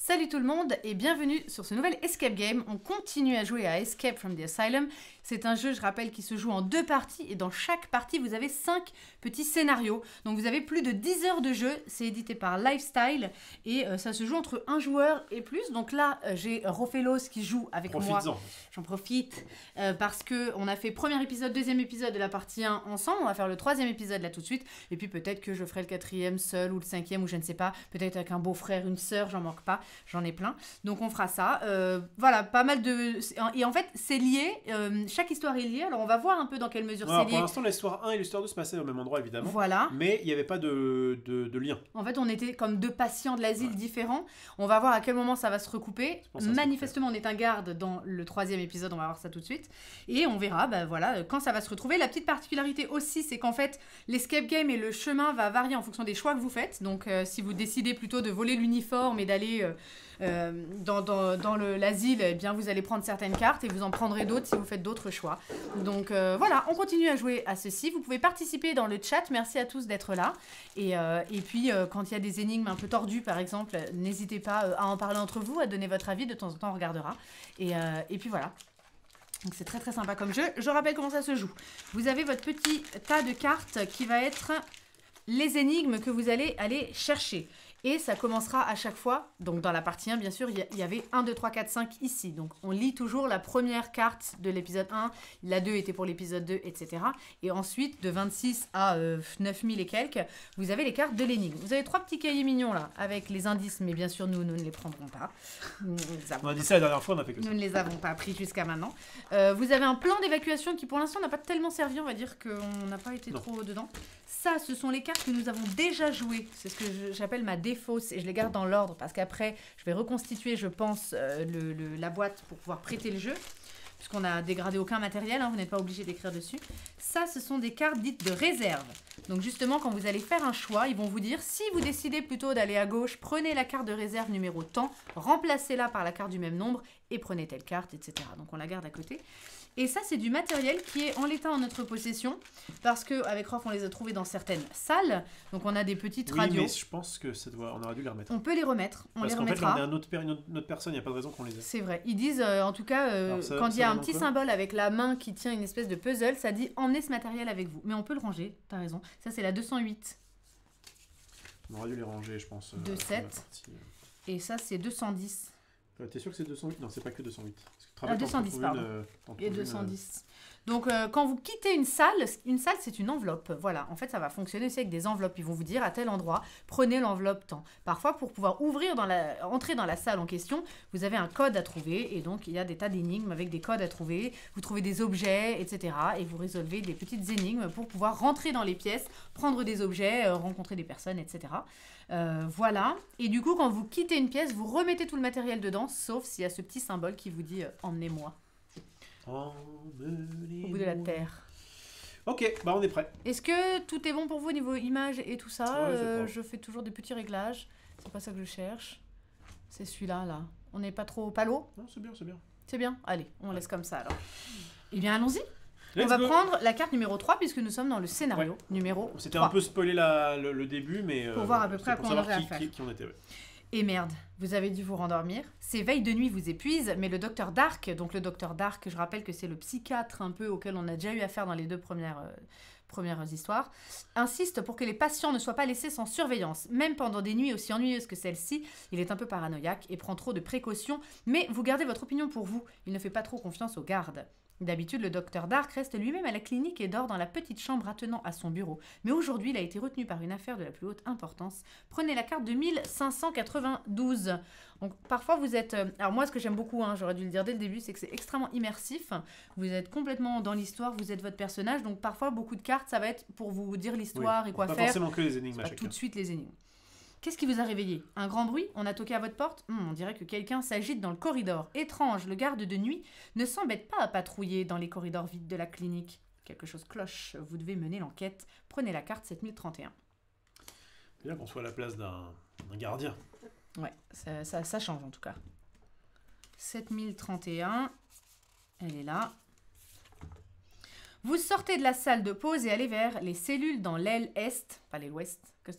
Salut tout le monde et bienvenue sur ce nouvel Escape Game. On continue à jouer à Escape from the Asylum. C'est un jeu, je rappelle, qui se joue en 2 parties et dans chaque partie, vous avez 5 petits scénarios. Donc vous avez plus de 10 heures de jeu. C'est édité par Lifestyle et ça se joue entre 1 joueur et plus. Donc là, j'ai Rofelos qui joue avec moi. J'en profite parce qu'on a fait premier épisode, deuxième épisode de la partie 1 ensemble. On va faire le 3e épisode là tout de suite. Et puis peut-être que je ferai le 4e seul ou le 5e ou je ne sais pas. Peut-être avec un beau-frère, une sœur, j'en manque pas. J'en ai plein. Donc on fera ça. Voilà, pas mal de... Et en fait, c'est lié. Chaque histoire est liée. Alors on va voir un peu dans quelle mesure c'est lié. Pour l'instant, l'histoire 1 et l'histoire 2 se passaient au même endroit, évidemment. Voilà. Mais il n'y avait pas de lien. En fait, on était comme 2 patients de l'asile différents. On va voir à quel moment ça va se recouper. Manifestement, on est un garde dans le 3e épisode. On va voir ça tout de suite. Et on verra voilà, quand ça va se retrouver. La petite particularité aussi, c'est qu'en fait, l'escape game et le chemin va varier en fonction des choix que vous faites. Donc, si vous décidez plutôt de voler l'uniforme et d'aller... dans l'asile, eh bien vous allez prendre certaines cartes et vous en prendrez d'autres si vous faites d'autres choix. Donc voilà, on continue à jouer à ceci. Vous pouvez participer dans le chat. Merci à tous d'être là. Et puis, quand il y a des énigmes un peu tordues, par exemple, n'hésitez pas à en parler entre vous, à donner votre avis. De temps en temps, on regardera. Et puis voilà. Donc c'est très très sympa comme jeu. Je rappelle comment ça se joue. Vous avez votre petit tas de cartes qui va être les énigmes que vous allez aller chercher. Et ça commencera à chaque fois, donc dans la partie 1, bien sûr, il y avait 1, 2, 3, 4, 5 ici. Donc on lit toujours la première carte de l'épisode 1, la 2 était pour l'épisode 2, etc. Et ensuite, de 26 à 9000 et quelques, vous avez les cartes de l'énigme. Vous avez 3 petits cahiers mignons là, avec les indices, mais bien sûr, nous ne les prendrons pas. On a dit ça la dernière fois, on a fait que ça. Nous ne les avons pas pris jusqu'à maintenant. Vous avez un plan d'évacuation qui, pour l'instant, n'a pas tellement servi, on va dire qu'on n'a pas été trop dedans. Ça, ce sont les cartes que nous avons déjà jouées. C'est ce que j'appelle ma défausse et je les garde dans l'ordre parce qu'après, je vais reconstituer, je pense, la boîte pour pouvoir prêter le jeu. Puisqu'on n'a dégradé aucun matériel, hein, vous n'êtes pas obligé d'écrire dessus. Ça, ce sont des cartes dites de réserve. Donc justement, quand vous allez faire un choix, ils vont vous dire, si vous décidez plutôt d'aller à gauche, prenez la carte de réserve numéro tant, remplacez-la par la carte du même nombre et prenez telle carte, etc. Donc on la garde à côté. Et ça, c'est du matériel qui est en l'état en notre possession, parce qu'avec Rof, on les a trouvés dans certaines salles. Donc, on a des petites radios. Mais je pense que on aurait dû les remettre. On peut les remettre, on les remettra. Parce qu'en fait, on est une autre personne, il n'y a pas de raison qu'on les ait. C'est vrai. Ils disent, en tout cas, quand il y a un petit symbole avec la main qui tient une espèce de puzzle, ça dit « Emmenez ce matériel avec vous ». Mais on peut le ranger, t'as raison. Ça, c'est la 208. On aurait dû les ranger, je pense. 207. Et ça, c'est 210. T'es sûr que c'est 208? Non, c'est pas que 208. Ah, 210, pardon. Et 210. Donc, quand vous quittez une salle, c'est une enveloppe. Voilà, en fait, ça va fonctionner aussi avec des enveloppes. Ils vont vous dire, à tel endroit, prenez l'enveloppe tant. Parfois, pour pouvoir entrer dans la salle en question, vous avez un code à trouver. Et donc, il y a des tas d'énigmes avec des codes à trouver. Vous trouvez des objets, etc. Et vous résolvez des petites énigmes pour pouvoir rentrer dans les pièces, prendre des objets, rencontrer des personnes, etc. Voilà. Et du coup, quand vous quittez une pièce, vous remettez tout le matériel dedans, sauf s'il y a ce petit symbole qui vous dit « Emmenez-moi ». Au bout de la terre. Ok, bah on est prêt. Est-ce que tout est bon pour vous au niveau image et tout ça? Ouais, je fais toujours des petits réglages. C'est pas ça que je cherche. C'est celui-là, là. On n'est pas trop palo? Non, c'est bien, c'est bien. C'est bien? Allez, on laisse comme ça alors. Eh bien, allons-y. On va prendre la carte numéro 3 puisque nous sommes dans le scénario numéro 3. C'était un peu spoilé le début, mais... Pour voir à peu près à quoi on aurait affaire. Qui on était, ouais. Et merde, vous avez dû vous rendormir. Ces veilles de nuit vous épuisent, mais le docteur Dark, donc le docteur Dark, je rappelle que c'est le psychiatre un peu auquel on a déjà eu affaire dans les 2 premières histoires, insiste pour que les patients ne soient pas laissés sans surveillance. Même pendant des nuits aussi ennuyeuses que celle-ci, il est un peu paranoïaque et prend trop de précautions, mais vous gardez votre opinion pour vous. Il ne fait pas trop confiance aux gardes. D'habitude, le docteur Dark reste lui-même à la clinique et dort dans la petite chambre attenant à son bureau. Mais aujourd'hui, il a été retenu par une affaire de la plus haute importance. Prenez la carte de 1592. Donc, parfois, vous êtes... Alors moi, ce que j'aime beaucoup, j'aurais dû le dire dès le début, c'est que c'est extrêmement immersif. Vous êtes complètement dans l'histoire, vous êtes votre personnage. Donc, parfois, beaucoup de cartes, ça va être pour vous dire l'histoire et quoi faire. Pas forcément que les énigmes à pas chacun. tout de suite les énigmes. Qu'est-ce qui vous a réveillé? Un grand bruit? On a toqué à votre porte? On dirait que quelqu'un s'agite dans le corridor. Étrange, le garde de nuit ne s'embête pas à patrouiller dans les corridors vides de la clinique. Quelque chose cloche, vous devez mener l'enquête. Prenez la carte 7031. C'est bien qu'on soit à la place d'un gardien. Ouais, ça change en tout cas. 7031, elle est là. Vous sortez de la salle de pause et allez vers les cellules dans l'aile est, pas l'aile ouest. Quand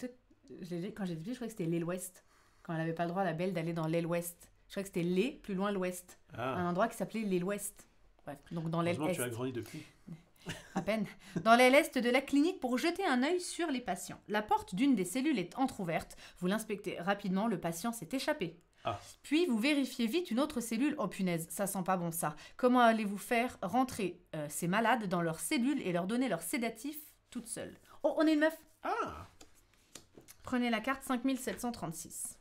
j'ai dit, je croyais que c'était l'aile ouest. quand elle n'avait pas le droit, la belle, d'aller dans l'aile ouest. Je crois que c'était l'aile, plus loin l'ouest. Un endroit qui s'appelait l'aile ouest. Bref, donc dans l'aile est. Tu as grandi depuis. À peine. Dans l'aile est de la clinique pour jeter un œil sur les patients. La porte d'une des cellules est entr'ouverte. Vous l'inspectez rapidement, le patient s'est échappé. Puis vous vérifiez vite une autre cellule. Oh punaise, ça sent pas bon ça. Comment allez-vous faire rentrer ces malades dans leurs cellules et leur donner leur sédatif toute seule? Oh, on est une meuf. Prenez la carte 5736.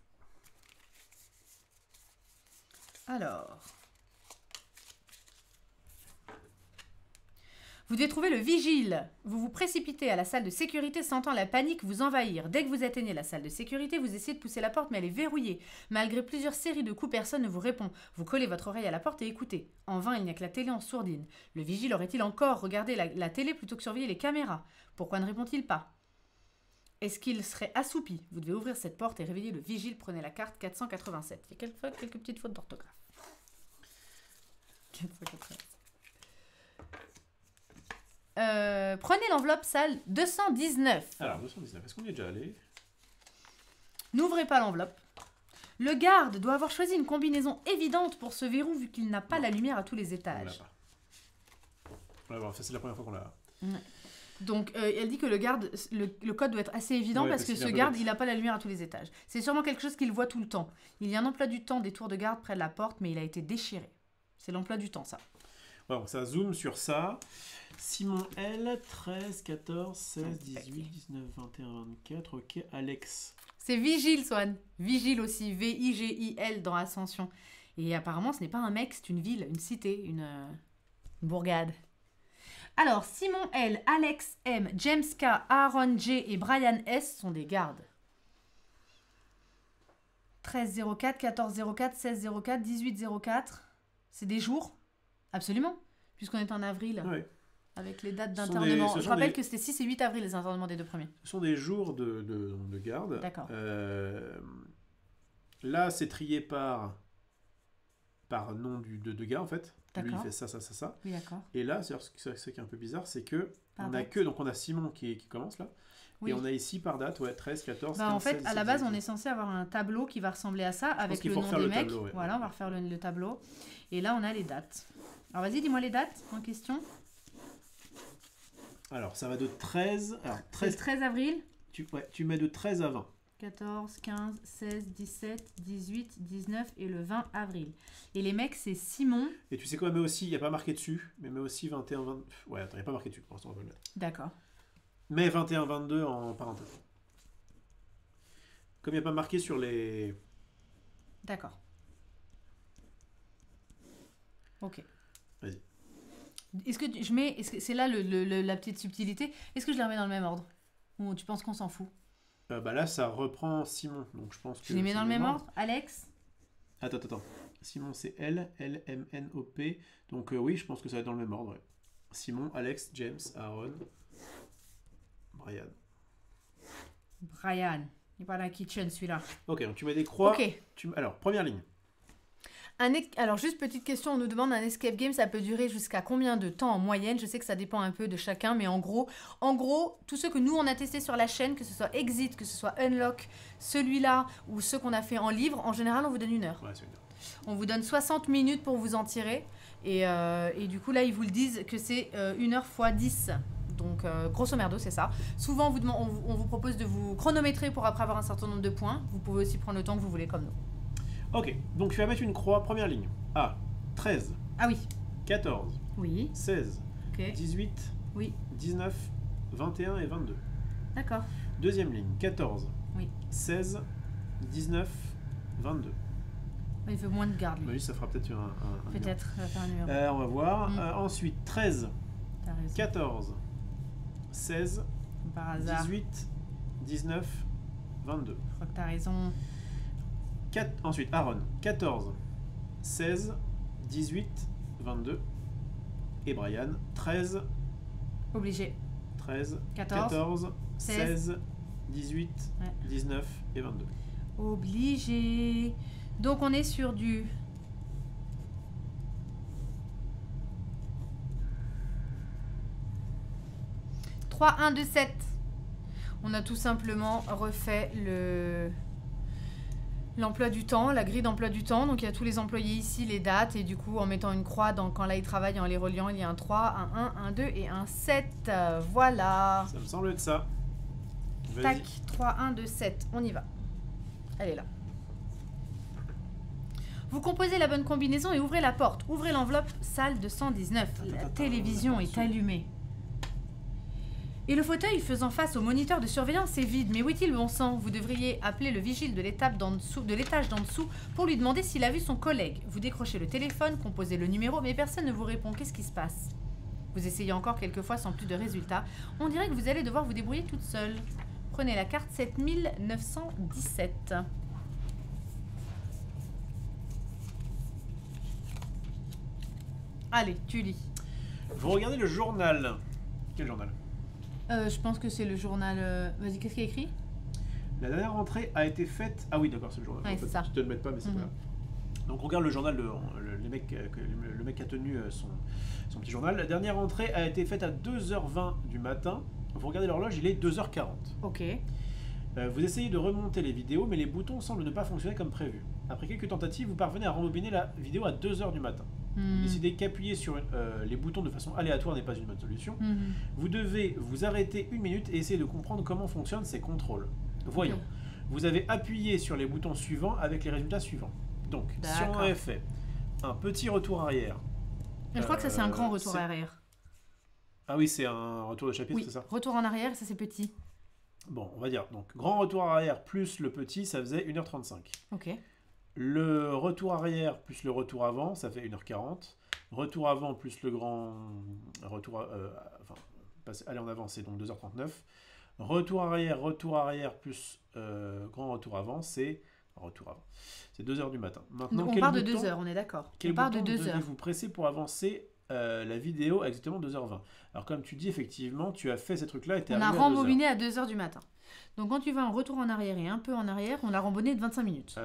Alors... Vous devez trouver le vigile. Vous vous précipitez à la salle de sécurité sentant la panique vous envahir. Dès que vous atteignez la salle de sécurité, vous essayez de pousser la porte mais elle est verrouillée. Malgré plusieurs séries de coups, personne ne vous répond. Vous collez votre oreille à la porte et écoutez. En vain, il n'y a que la télé en sourdine. Le vigile aurait-il encore regardé la télé plutôt que surveiller les caméras? Pourquoi ne répond-il pas? Est-ce qu'il serait assoupi? Vous devez ouvrir cette porte et réveiller le vigile. Prenez la carte 487. Il y a quelques petites fautes d'orthographe. 487. Prenez l'enveloppe salle 219. Alors, 219, est-ce qu'on y est déjà allé? N'ouvrez pas l'enveloppe. Le garde doit avoir choisi une combinaison évidente pour ce verrou vu qu'il n'a pas la lumière à tous les étages. On l'a pas. Ça, c'est la première fois qu'on l'a. Donc, elle dit que le code doit être assez évident parce que ce garde, il n'a pas la lumière à tous les étages. C'est sûrement quelque chose qu'il voit tout le temps. Il y a un emploi du temps des tours de garde près de la porte, mais il a été déchiré. C'est l'emploi du temps, ça. Bon, ça zoome sur ça. Simon L, 13, 14, 16, 18, 19, 21, 24. Ok, Alex. C'est Vigile, Swan. Vigile aussi. V-I-G-I-L dans Ascension. Et apparemment, ce n'est pas un mec, c'est une ville, une cité, une bourgade. Alors, Simon L, Alex M, James K, Aaron J et Brian S sont des gardes. 13-04, 14-04, 16-04, 18-04. C'est des jours? Absolument. Puisqu'on est en avril. Oui. Avec les dates d'internement. Je rappelle que c'était 6 et 8 avril les internements des deux premiers. Ce sont des jours de garde. D'accord. Là, c'est trié par nom de gars, en fait. Lui, il fait ça, ça, ça, ça. Oui, d'accord. Et là, c'est ce qui est un peu bizarre, c'est que donc on a Simon qui commence là. Oui. Et on a ici par date, 13, 14, 15, en fait, 16, à la base, on est censé avoir un tableau qui va ressembler à ça, avec le nom des mecs. Tableau, ouais. Voilà, on va refaire le tableau. Et là, on a les dates. Alors, vas-y, dis-moi les dates en question. Alors, ça va de 13... Alors, 13 avril. Tu mets de 13 à 20. 14, 15, 16, 17, 18, 19 et le 20 avril. Et les mecs, c'est Simon. Et tu sais quoi, mais aussi, il n'y a pas marqué dessus, mais aussi 21, 20... Ouais, attends, il n'y a pas marqué dessus, pour l'instant, on va le mettre. D'accord. Mais 21, 22 en parenthèse. Comme il n'y a pas marqué sur les... D'accord. Ok. Vas-y. Est-ce que je mets... C'est là la petite subtilité. Est-ce que je les remets dans le même ordre? Ou tu penses qu'on s'en fout? Là, ça reprend Simon. Donc je pense que je les mets dans le même ordre. Alex? Attends. Simon, c'est L, L-M-N-O-P. Donc oui, je pense que ça va être dans le même ordre. Ouais. Simon, Alex, James, Aaron, Brian. Brian. Il est pas dans la kitchen, celui-là. Ok, donc tu mets des croix. Ok. Alors, première ligne. Alors, juste petite question, on nous demande un escape game, ça peut durer jusqu'à combien de temps en moyenne? Je sais que ça dépend un peu de chacun, mais en gros, tous ceux que nous, on a testés sur la chaîne, que ce soit Exit, que ce soit Unlock, celui-là, ou ceux qu'on a fait en livre, en général, on vous donne 1 heure. Ouais, c'est 1 heure. On vous donne 60 minutes pour vous en tirer, et du coup, là, ils vous le disent que c'est 1 heure x 10. Donc, grosso merdo, c'est ça. Souvent, on vous propose de vous chronométrer pour après avoir un certain nombre de points. Vous pouvez aussi prendre le temps que vous voulez, comme nous. Ok, donc tu vas mettre une croix, première ligne. A, 13. Ah oui. 14. Oui. 16. Ok. 18. Oui. 19, 21 et 22. D'accord. Deuxième ligne, 14. Oui. 16, 19, 22. Il veut moins de garde, lui. Oui, ça fera peut-être un peut-être, on va faire un numéro. on va voir. Ensuite, 13. T'as raison. 14. 16. Par hasard. 18, 19, 22. Je crois que t'as raison. Ensuite, Aaron, 14, 16, 18, 22. Et Brian, 13. Obligé. 13, 14 16, 18, ouais. 19 et 22. Obligé. Donc on est sur du... « 3, 1, 2, 7 ». On a tout simplement refait L'emploi du temps, la grille d'emploi du temps. Donc il y a tous les employés ici, les dates. Et du coup, en mettant une croix quand là ils travaillent, en les reliant, il y a un 3, un 1, un 2 et un 7. Voilà. Ça me semble être ça. Tac, 3, 1, 2, 7. On y va. Elle est là. Vous composez la bonne combinaison et ouvrez la porte. Ouvrez l'enveloppe salle de 119. La télévision est allumée. Et le fauteuil faisant face au moniteur de surveillance est vide. Mais où est-il, bon sang? Vous devriez appeler le vigile de l'étage d'en dessous pour lui demander s'il a vu son collègue. Vous décrochez le téléphone, composez le numéro, mais personne ne vous répond. Qu'est-ce qui se passe? Vous essayez encore quelques fois sans plus de résultats. On dirait que vous allez devoir vous débrouiller toute seule. Prenez la carte 7917. Allez, tu lis. Vous regardez le journal. Quel journal? Je pense que c'est le journal... Vas-y, qu'est-ce qu'il y a écrit? La dernière entrée a été faite... Ah oui, d'accord, c'est le journal. Ouais, c'est ça. Je te le mets pas, mais c'est pas grave. Donc on regarde le journal, le mec a tenu son petit journal. La dernière entrée a été faite à 2h20 du matin. Vous regardez l'horloge, il est 2h40. Ok. Vous essayez de remonter les vidéos, mais les boutons semblent ne pas fonctionner comme prévu. Après quelques tentatives, vous parvenez à rembobiner la vidéo à 2h du matin. Vous décidez qu'appuyer sur les boutons de façon aléatoire n'est pas une bonne solution. Vous devez vous arrêter 1 minute et essayer de comprendre comment fonctionnent ces contrôles. Voyons. Vous avez appuyé sur les boutons suivants avec les résultats suivants. Donc, si on avait fait un petit retour arrière... Je crois que ça, c'est un grand retour arrière. Ah oui, c'est un retour de chapitre, c'est ça? Retour en arrière, ça c'est petit. Bon, on va dire, donc, grand retour arrière plus le petit, ça faisait 1h35. Ok. Le retour arrière plus le retour avant, ça fait 1h40. Retour avant plus le grand retour... aller en avant, c'est donc 2h39. Retour arrière plus grand retour avant, c'est... Retour avant. C'est 2h du matin. Maintenant, on part de 2h, on est d'accord. Quel on part bouton de 2h. devez-vous presser pour avancer la vidéo à exactement 2h20? Alors comme tu dis, effectivement, tu as fait ces trucs-là et tu es arrivé à 2h. On a rembobiné à 2h du matin. Donc quand tu vas en retour en arrière et un peu en arrière, on l'a rembobiné de 25 minutes.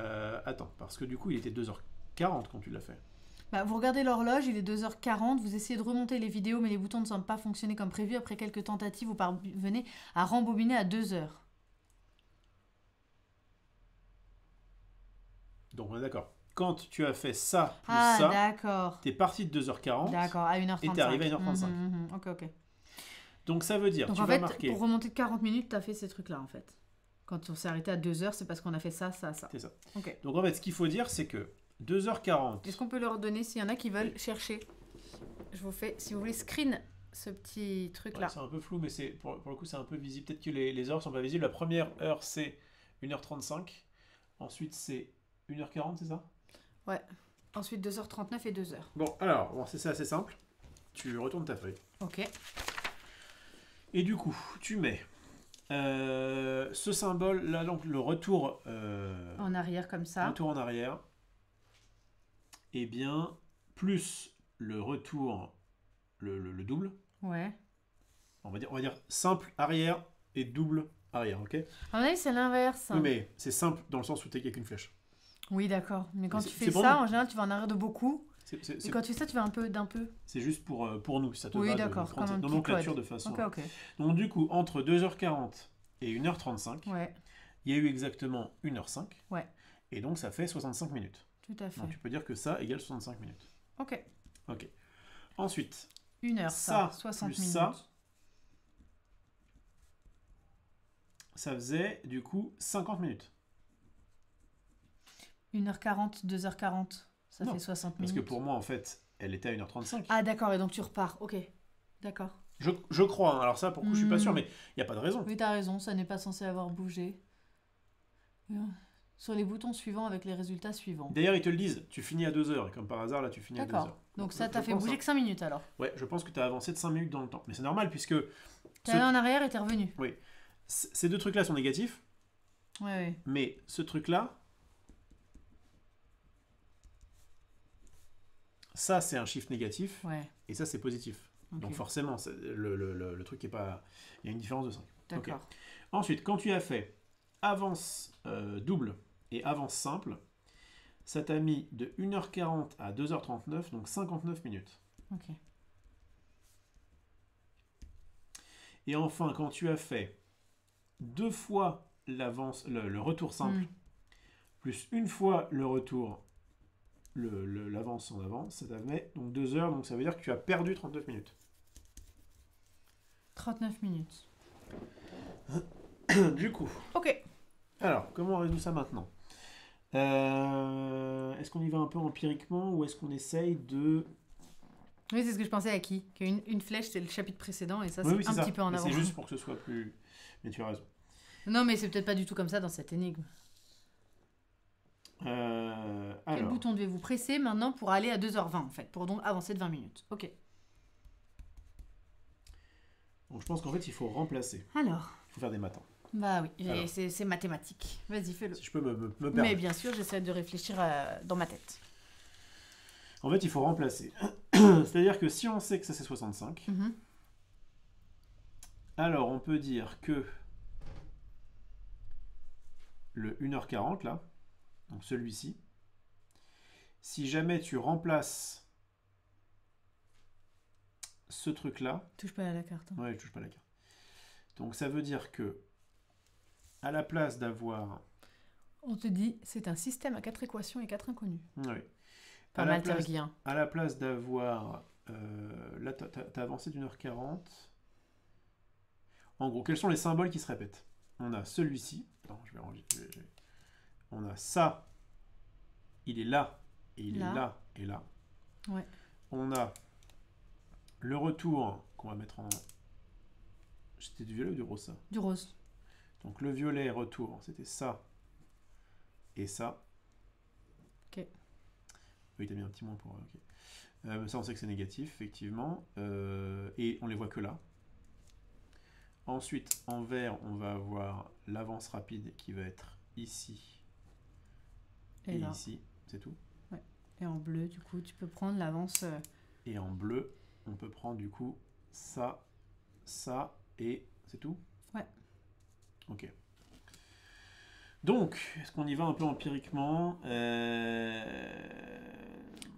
Attends, parce que du coup, il était 2h40 quand tu l'as fait. Bah, vous regardez l'horloge, il est 2h40, vous essayez de remonter les vidéos, mais les boutons ne semblent pas fonctionner comme prévu. Après quelques tentatives, vous parvenez à rembobiner à 2h. Donc on est d'accord. Quand tu as fait ça plus ça, d'accord. T'es parti de 2h40. D'accord, à 1h35. Et t'es arrivé à 1h35. Ok. Donc ça veut dire, donc, tu en vas fait, marquer... pour remonter de 40 minutes, t'as fait ces trucs-là, en fait. Quand on s'est arrêté à 2h, c'est parce qu'on a fait ça. C'est ça. Ok. Donc en fait, ce qu'il faut dire, c'est que 2h40... Est-ce qu'on peut leur donner, s'il y en a qui veulent chercher? Je vous fais, si vous voulez, screen ce petit truc-là. Ouais, c'est un peu flou, mais pour le coup, c'est un peu visible. Peut-être que les heures sont pas visibles. La première heure, c'est 1h35. Ensuite, c'est 1h40, c'est ça? Ouais. Ensuite, 2h39 et 2h. Bon, alors, c'est assez simple. Tu retournes ta feuille. Ok. Et du coup, tu mets ce symbole, là, donc le retour... en arrière, comme ça. Retour en arrière. Et bien, plus le retour, le double. Ouais. On va dire simple arrière et double arrière, ok? À mon avis, c'est l'inverse. Oui, mais c'est simple dans le sens où tu n'as qu'une flèche. Oui, d'accord. Mais quand tu fais ça, en général, tu vas en arrière de beaucoup. Et quand tu fais ça, tu vas d'un peu. C'est juste pour nous, ça te oui, va d'accord, de prendre cette nomenclature de façon... Ok. Donc du coup, entre 2h40 et 1h35, ouais. Il y a eu exactement 1h05. Ouais. Et donc ça fait 65 minutes. Tout à fait. Donc tu peux dire que ça égale 65 minutes. Ok. Ensuite, 1 heure, ça 60 plus minutes. Ça faisait du coup 50 minutes. 1h40, 2h40, ça fait 60 minutes. Parce que pour moi, en fait, elle était à 1h35. Ah d'accord, et donc tu repars. Ok, d'accord. Je crois, hein. Alors ça, pour le coup, je suis pas sûr, mais il n'y a pas de raison. Oui, t'as raison, ça n'est pas censé avoir bougé. Sur les boutons suivants avec les résultats suivants. D'ailleurs, ils te le disent, tu finis à 2h, et comme par hasard, là, tu finis à 2h. D'accord, donc ça t'a fait bouger que 5 minutes alors. Ouais, je pense que tu as avancé de 5 minutes dans le temps. Mais c'est normal, puisque... T'es allé en arrière et t'es revenu. Oui. Ces deux trucs-là sont négatifs. Ouais. Mais ce truc-là... Ça, c'est un chiffre négatif. Ouais. Et ça, c'est positif. Okay. Donc forcément, le truc est pas... Il y a une différence de 5. D'accord. Okay. Ensuite, quand tu as fait avance double et avance simple, ça t'a mis de 1h40 à 2h39, donc 59 minutes. Ok. Et enfin, quand tu as fait 2 fois l'avance, le retour simple, plus une fois le retour, l'avance en avant, ça t'avait donc 2 heures, donc ça veut dire que tu as perdu 39 minutes. 39 minutes. Du coup. Ok. Alors, comment on résout ça maintenant? Est-ce qu'on y va un peu empiriquement ou est-ce qu'on essaye de... Oui, c'est ce que je pensais à qui? Qu'une flèche, c'est le chapitre précédent et ça, Oui, c'est un petit peu en avant. C'est juste pour que ce soit plus... Mais tu as raison. Non, mais c'est peut-être pas du tout comme ça dans cette énigme. Quel bouton devez-vous presser maintenant pour aller à 2h20 en fait, pour donc avancer de 20 minutes? Ok. Donc je pense qu'en fait, il faut remplacer. Alors. Il faut faire des maths. Bah oui, c'est mathématique. Vas-y, fais-le. Si je peux me permettre. Mais bien sûr, j'essaie de réfléchir dans ma tête. En fait, il faut remplacer. C'est-à-dire que si on sait que ça c'est 65, alors on peut dire que le 1h40 là, donc celui-ci, si jamais tu remplaces ce truc-là... Touche pas à la carte. Ouais, je touche pas à la carte. Donc ça veut dire que à la place d'avoir... On te dit, c'est un système à 4 équations et 4 inconnus. Oui. Pas mal, Terguien. À la place d'avoir... là, t'as avancé d'1h40. En gros, quels sont les symboles qui se répètent? On a celui-ci. Attends, je vais ranger. On a ça. Il est là. Et il est là. Et là. Ouais. On a le retour qu'on va mettre en... C'était du violet ou du rose, ça? Du rose. Donc le violet retour, c'était ça et ça. Ok. Oui, t'as mis un petit moins pour... Ok. Ça, on sait que c'est négatif, effectivement. Et on les voit que là. Ensuite, en vert, on va avoir l'avance rapide qui va être ici et là. Ici. C'est tout. Ouais. Et en bleu, du coup, tu peux prendre l'avance... Et en bleu, on peut prendre, du coup, ça, ça et... C'est tout? Ouais. Ok. Donc, est-ce qu'on y va un peu empiriquement?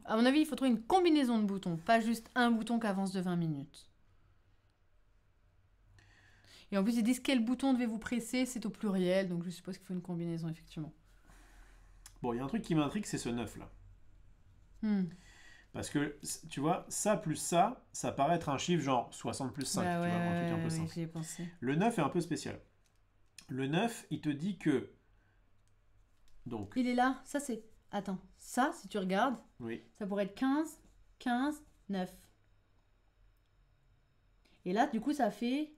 À mon avis, il faut trouver une combinaison de boutons, pas juste un bouton qui avance de 20 minutes. Et en plus, ils disent quel bouton devez-vous presser, c'est au pluriel, donc je suppose qu'il faut une combinaison, effectivement. Bon, il y a un truc qui m'intrigue, c'est ce 9 là. Parce que, tu vois, ça plus ça paraît être un chiffre genre 60 plus 5, bah ouais, tu vois, un truc un peu simple. J'y ai pensé. Le 9 est un peu spécial. Le 9, il te dit que... Donc... Il est là, ça c'est... Attends, ça, si tu regardes, oui. Ça pourrait être 15, 15, 9. Et là, du coup, ça fait...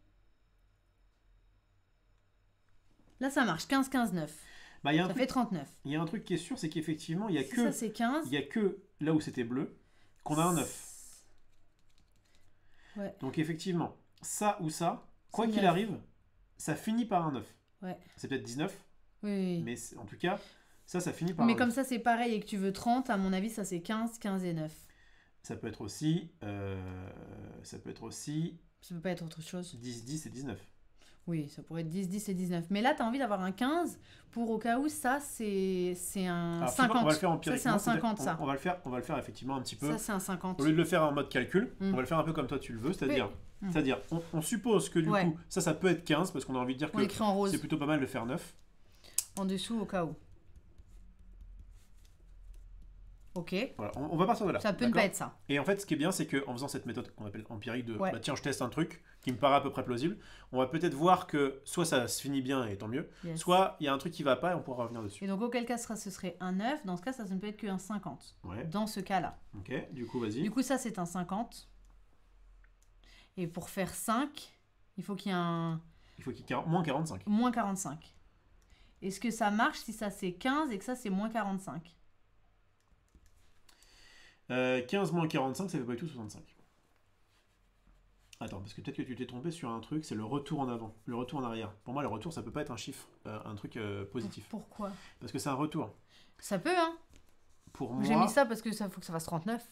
Là, ça marche, 15, 15, 9. Bah, ça fait 39. Il y a un truc qui est sûr, c'est qu'effectivement, il y a que... Ça, c'est 15. Il y a que là où c'était bleu, qu'on a un 9. Ouais. Donc effectivement, ça ou ça, quoi qu'il arrive, ça finit par un 9. Ouais. C'est peut-être 19. Oui. Mais en tout cas, ça finit par un 9. Mais comme ça, c'est pareil et que tu veux 30, à mon avis, ça c'est 15, 15 et 9. Ça peut être aussi... Ça peut pas être autre chose. 10, 10 et 19. Oui, ça pourrait être 10, 10 et 19. Mais là, tu as envie d'avoir un 15 pour au cas où ça, c'est un alors, 50. On va le faire empiriquement. Ça, c'est un 50, ça. On va le faire effectivement un petit peu. Ça, c'est un 50. Au lieu de le faire en mode calcul, on va le faire un peu comme toi tu le veux. C'est-à-dire, on suppose que du coup, ça peut être 15 parce qu'on a envie de dire que c'est plutôt pas mal de faire 9. En dessous, au cas où. Ok. Voilà, on va partir de là. Ça peut ne pas être ça. Et en fait, ce qui est bien, c'est qu'en faisant cette méthode qu'on appelle empirique de bah, tiens, je teste un truc qui me paraît à peu près plausible, on va peut-être voir que soit ça se finit bien et tant mieux, soit il y a un truc qui va pas et on pourra revenir dessus. Et donc, auquel cas ce serait un 9, dans ce cas, ça ne peut être qu'un 50. Ouais. Dans ce cas-là. Ok, du coup, vas-y. Du coup, ça, c'est un 50. Et pour faire 5, il faut qu'il y ait un... Il faut qu'il y ait moins 45. Moins 45. Est-ce que ça marche si ça c'est 15 et que ça c'est moins 45? 15 moins 45, ça fait pas du tout 65. Attends, parce que peut-être que tu t'es trompé sur un truc, c'est le retour en avant, le retour en arrière. Pour moi, le retour, ça peut pas être un chiffre, un truc positif. Pourquoi? Parce que c'est un retour. Ça peut, hein. Pour moi... J'ai mis ça parce que ça faut que ça fasse 39.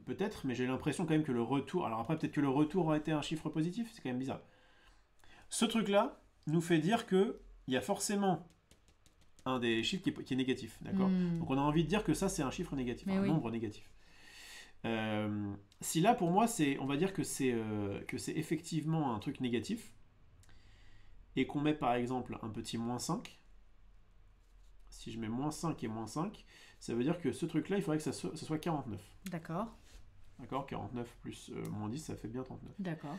Peut-être, mais j'ai l'impression quand même que le retour... Alors après, peut-être que le retour aurait été un chiffre positif, c'est quand même bizarre. Ce truc-là nous fait dire que il y a forcément un des chiffres qui est négatif, d'accord? Donc on a envie de dire que ça, c'est un chiffre négatif, un nombre négatif. Si là, pour moi, on va dire que c'est effectivement un truc négatif, et qu'on met par exemple un petit moins 5, si je mets moins 5 et moins 5, ça veut dire que ce truc-là, il faudrait que ça soit 49. D'accord. D'accord, 49 plus moins 10, ça fait bien 39. D'accord.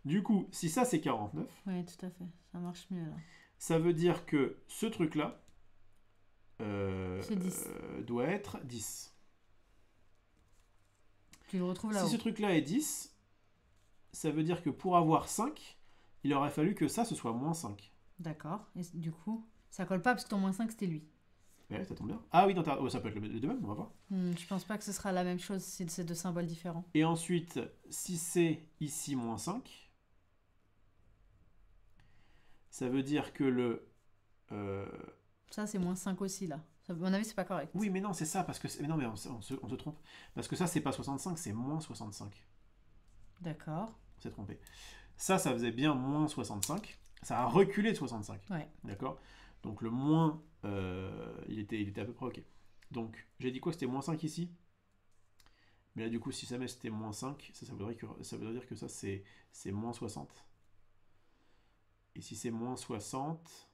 Du coup, si ça c'est 49, oui, tout à fait, ça marche mieux là. Ça veut dire que ce truc-là doit être 10. Tu le retrouves là-haut. Si ce truc-là est 10, ça veut dire que pour avoir 5, il aurait fallu que ça, ce soit moins 5. D'accord. Et du coup, ça colle pas parce que ton moins 5, c'était lui. Ouais, ça tombe bien. Ah oui, non, ça peut être les deux mêmes, on va voir. Je pense pas que ce sera la même chose si c'est deux symboles différents. Et ensuite, si c'est ici moins 5, ça veut dire que le... Ça, c'est moins 5 aussi, là. À mon avis, c'est pas correct. Oui, mais non, c'est ça, parce que... Mais non, mais on se trompe. Parce que ça, c'est pas 65, c'est moins 65. D'accord. On s'est trompé. Ça faisait bien moins 65. Ça a reculé de 65. Ouais. D'accord. Donc le moins, il était à peu près OK. Donc, j'ai dit quoi? C'était moins 5 ici. Mais là, du coup, si jamais c'était moins 5, ça voudrait dire que ça, c'est moins 60. Et si c'est moins 60,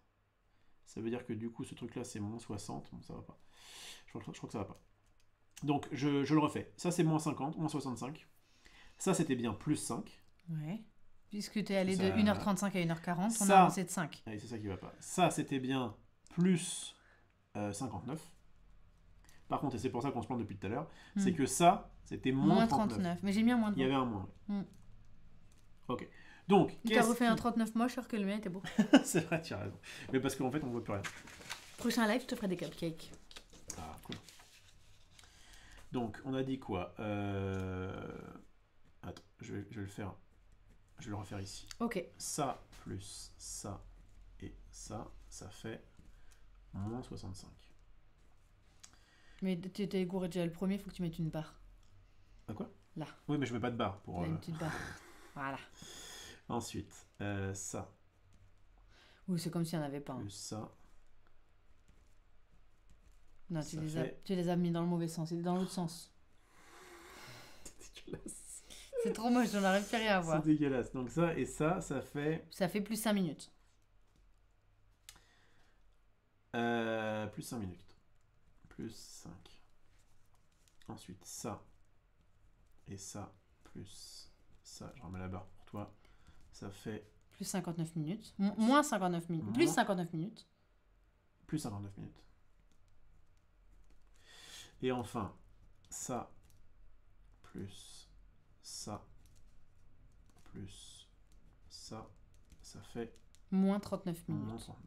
ça veut dire que du coup, ce truc-là, c'est moins 60. Bon, ça va pas. Je crois que ça va pas. Donc, je le refais. Ça, c'est moins 50, moins 65. Ça, c'était bien plus 5. Ouais. Puisque tu es allé de 1h35 à 1h40, on a avancé de 5. Allez, c'est ça qui va pas. Ça, c'était bien plus 59. Par contre, et c'est pour ça qu'on se plante depuis tout à l'heure, c'est que ça, c'était moins 39. Mais j'ai mis un moins de. Il y avait un moins. Ok. Donc, tu as refait un 39 moche alors que le mien était beau. C'est vrai, tu as raison. Mais parce qu'en fait, on ne voit plus rien. Prochain live, je te ferai des cupcakes. Ah, cool. Donc, on a dit quoi Attends, je vais le faire. Je vais le refaire ici. Ok. Ça plus ça et ça fait moins 65. Mais tu t'es gouré déjà le premier, il faut que tu mettes une barre. À quoi? Là. Oui, mais je mets pas de barre. Pour, là, une petite barre. Voilà. Ensuite, ça. Oui, c'est comme s'il n'y en avait pas. Plus ça. Non, tu les as mis dans le mauvais sens. C'est dans l'autre sens. C'est dégueulasse. C'est trop moche, j'en arrive plus rien à voir. C'est dégueulasse. Donc ça et ça fait... Ça fait plus 5 minutes. Plus 5 minutes. Plus 5. Ensuite, ça. Et ça. Plus ça. Je remets la barre pour toi. Ça fait... Plus 59 minutes. Moins 59 minutes. Plus 59 minutes. Plus 59 minutes. Et enfin, ça. Plus ça. Plus ça. Ça fait... Moins 39 minutes. Moins 39.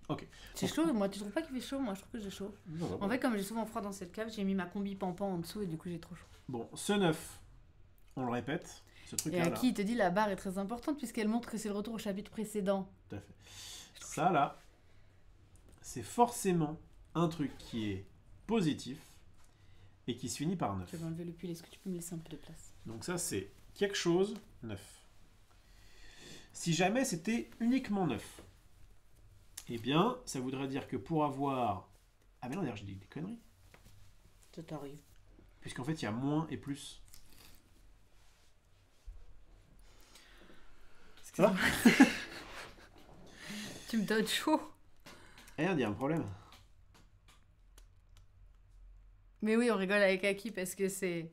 Ok. C'est chaud, moi tu trouves pas qu'il fait chaud? Moi je trouve que j'ai chaud. Non, en fait, comme j'ai souvent froid dans cette cave, j'ai mis ma combi pampan en dessous et du coup j'ai trop chaud. Bon, ce 9, on le répète, ce truc-là. Et Aki te dit la barre est très importante puisqu'elle montre que c'est le retour au chapitre précédent. Tout à fait. Ça là, c'est forcément un truc qui est positif et qui se finit par 9. Je vais enlever le pull, est-ce que tu peux me laisser un peu de place? Donc ça c'est quelque chose 9. Si jamais c'était uniquement 9, eh bien, ça voudrait dire que pour avoir... Ah mais non, d'ailleurs, j'ai dit des conneries. Ça t'arrive. Puisqu'en fait, il y a moins et plus. Ça va? Tu me donnes chaud. Eh, il y a un problème. Mais oui, on rigole avec Aki parce que c'est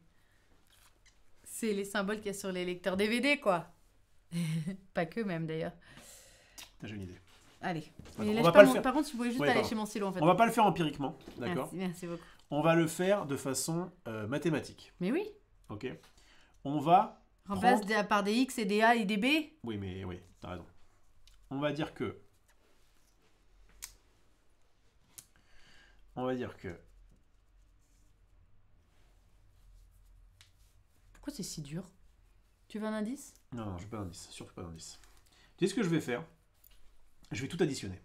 les symboles qu'il y a sur les lecteurs DVD, quoi. Pas que même, d'ailleurs. J'ai une idée. Allez. Attends, Mais on va pas le faire. Par contre, tu pouvais juste aller chez mon stylo, en fait. On va pas le faire empiriquement, d'accord? Merci beaucoup. On va le faire de façon mathématique. Mais oui. Ok. On va... Remplace par des X et des A et des B. Oui, mais oui, t'as raison. On va dire que... Pourquoi c'est si dur? Tu veux un indice? Non, je veux pas d'indice. Surtout pas d'indice. Tu sais ce que je vais faire? Je vais tout additionner.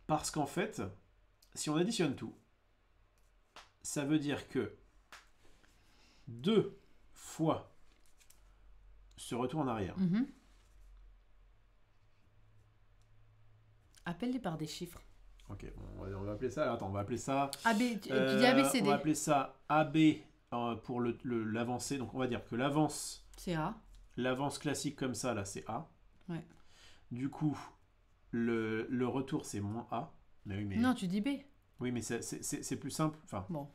Parce qu'en fait, si on additionne tout, ça veut dire que 2 fois ce retour en arrière. Appelle-les par des chiffres. Ok, bon, on va appeler ça... Attends, on va appeler ça... AB, tu dis ABCD. On va appeler ça AB pour l'avancée. Donc on va dire que l'avance... C'est A. l'avance classique comme ça, là, c'est A. Ouais. Du coup, le retour, c'est moins A. Mais oui, mais... Non, tu dis B. Oui, mais c'est plus simple. Enfin... Bon.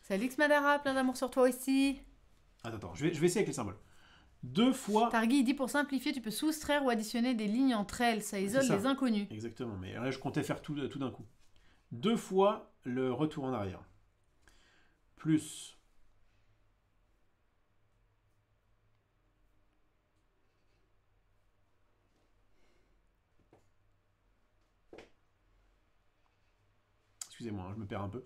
Salut Xmadara, plein d'amour sur toi aussi. Attends, je vais essayer avec les symboles. 2 fois... Targui, il dit pour simplifier, tu peux soustraire ou additionner des lignes entre elles. Ça isole les inconnus. Exactement, mais là, je comptais faire tout d'un coup. 2 fois le retour en arrière. Plus... Excusez-moi, je me perds un peu.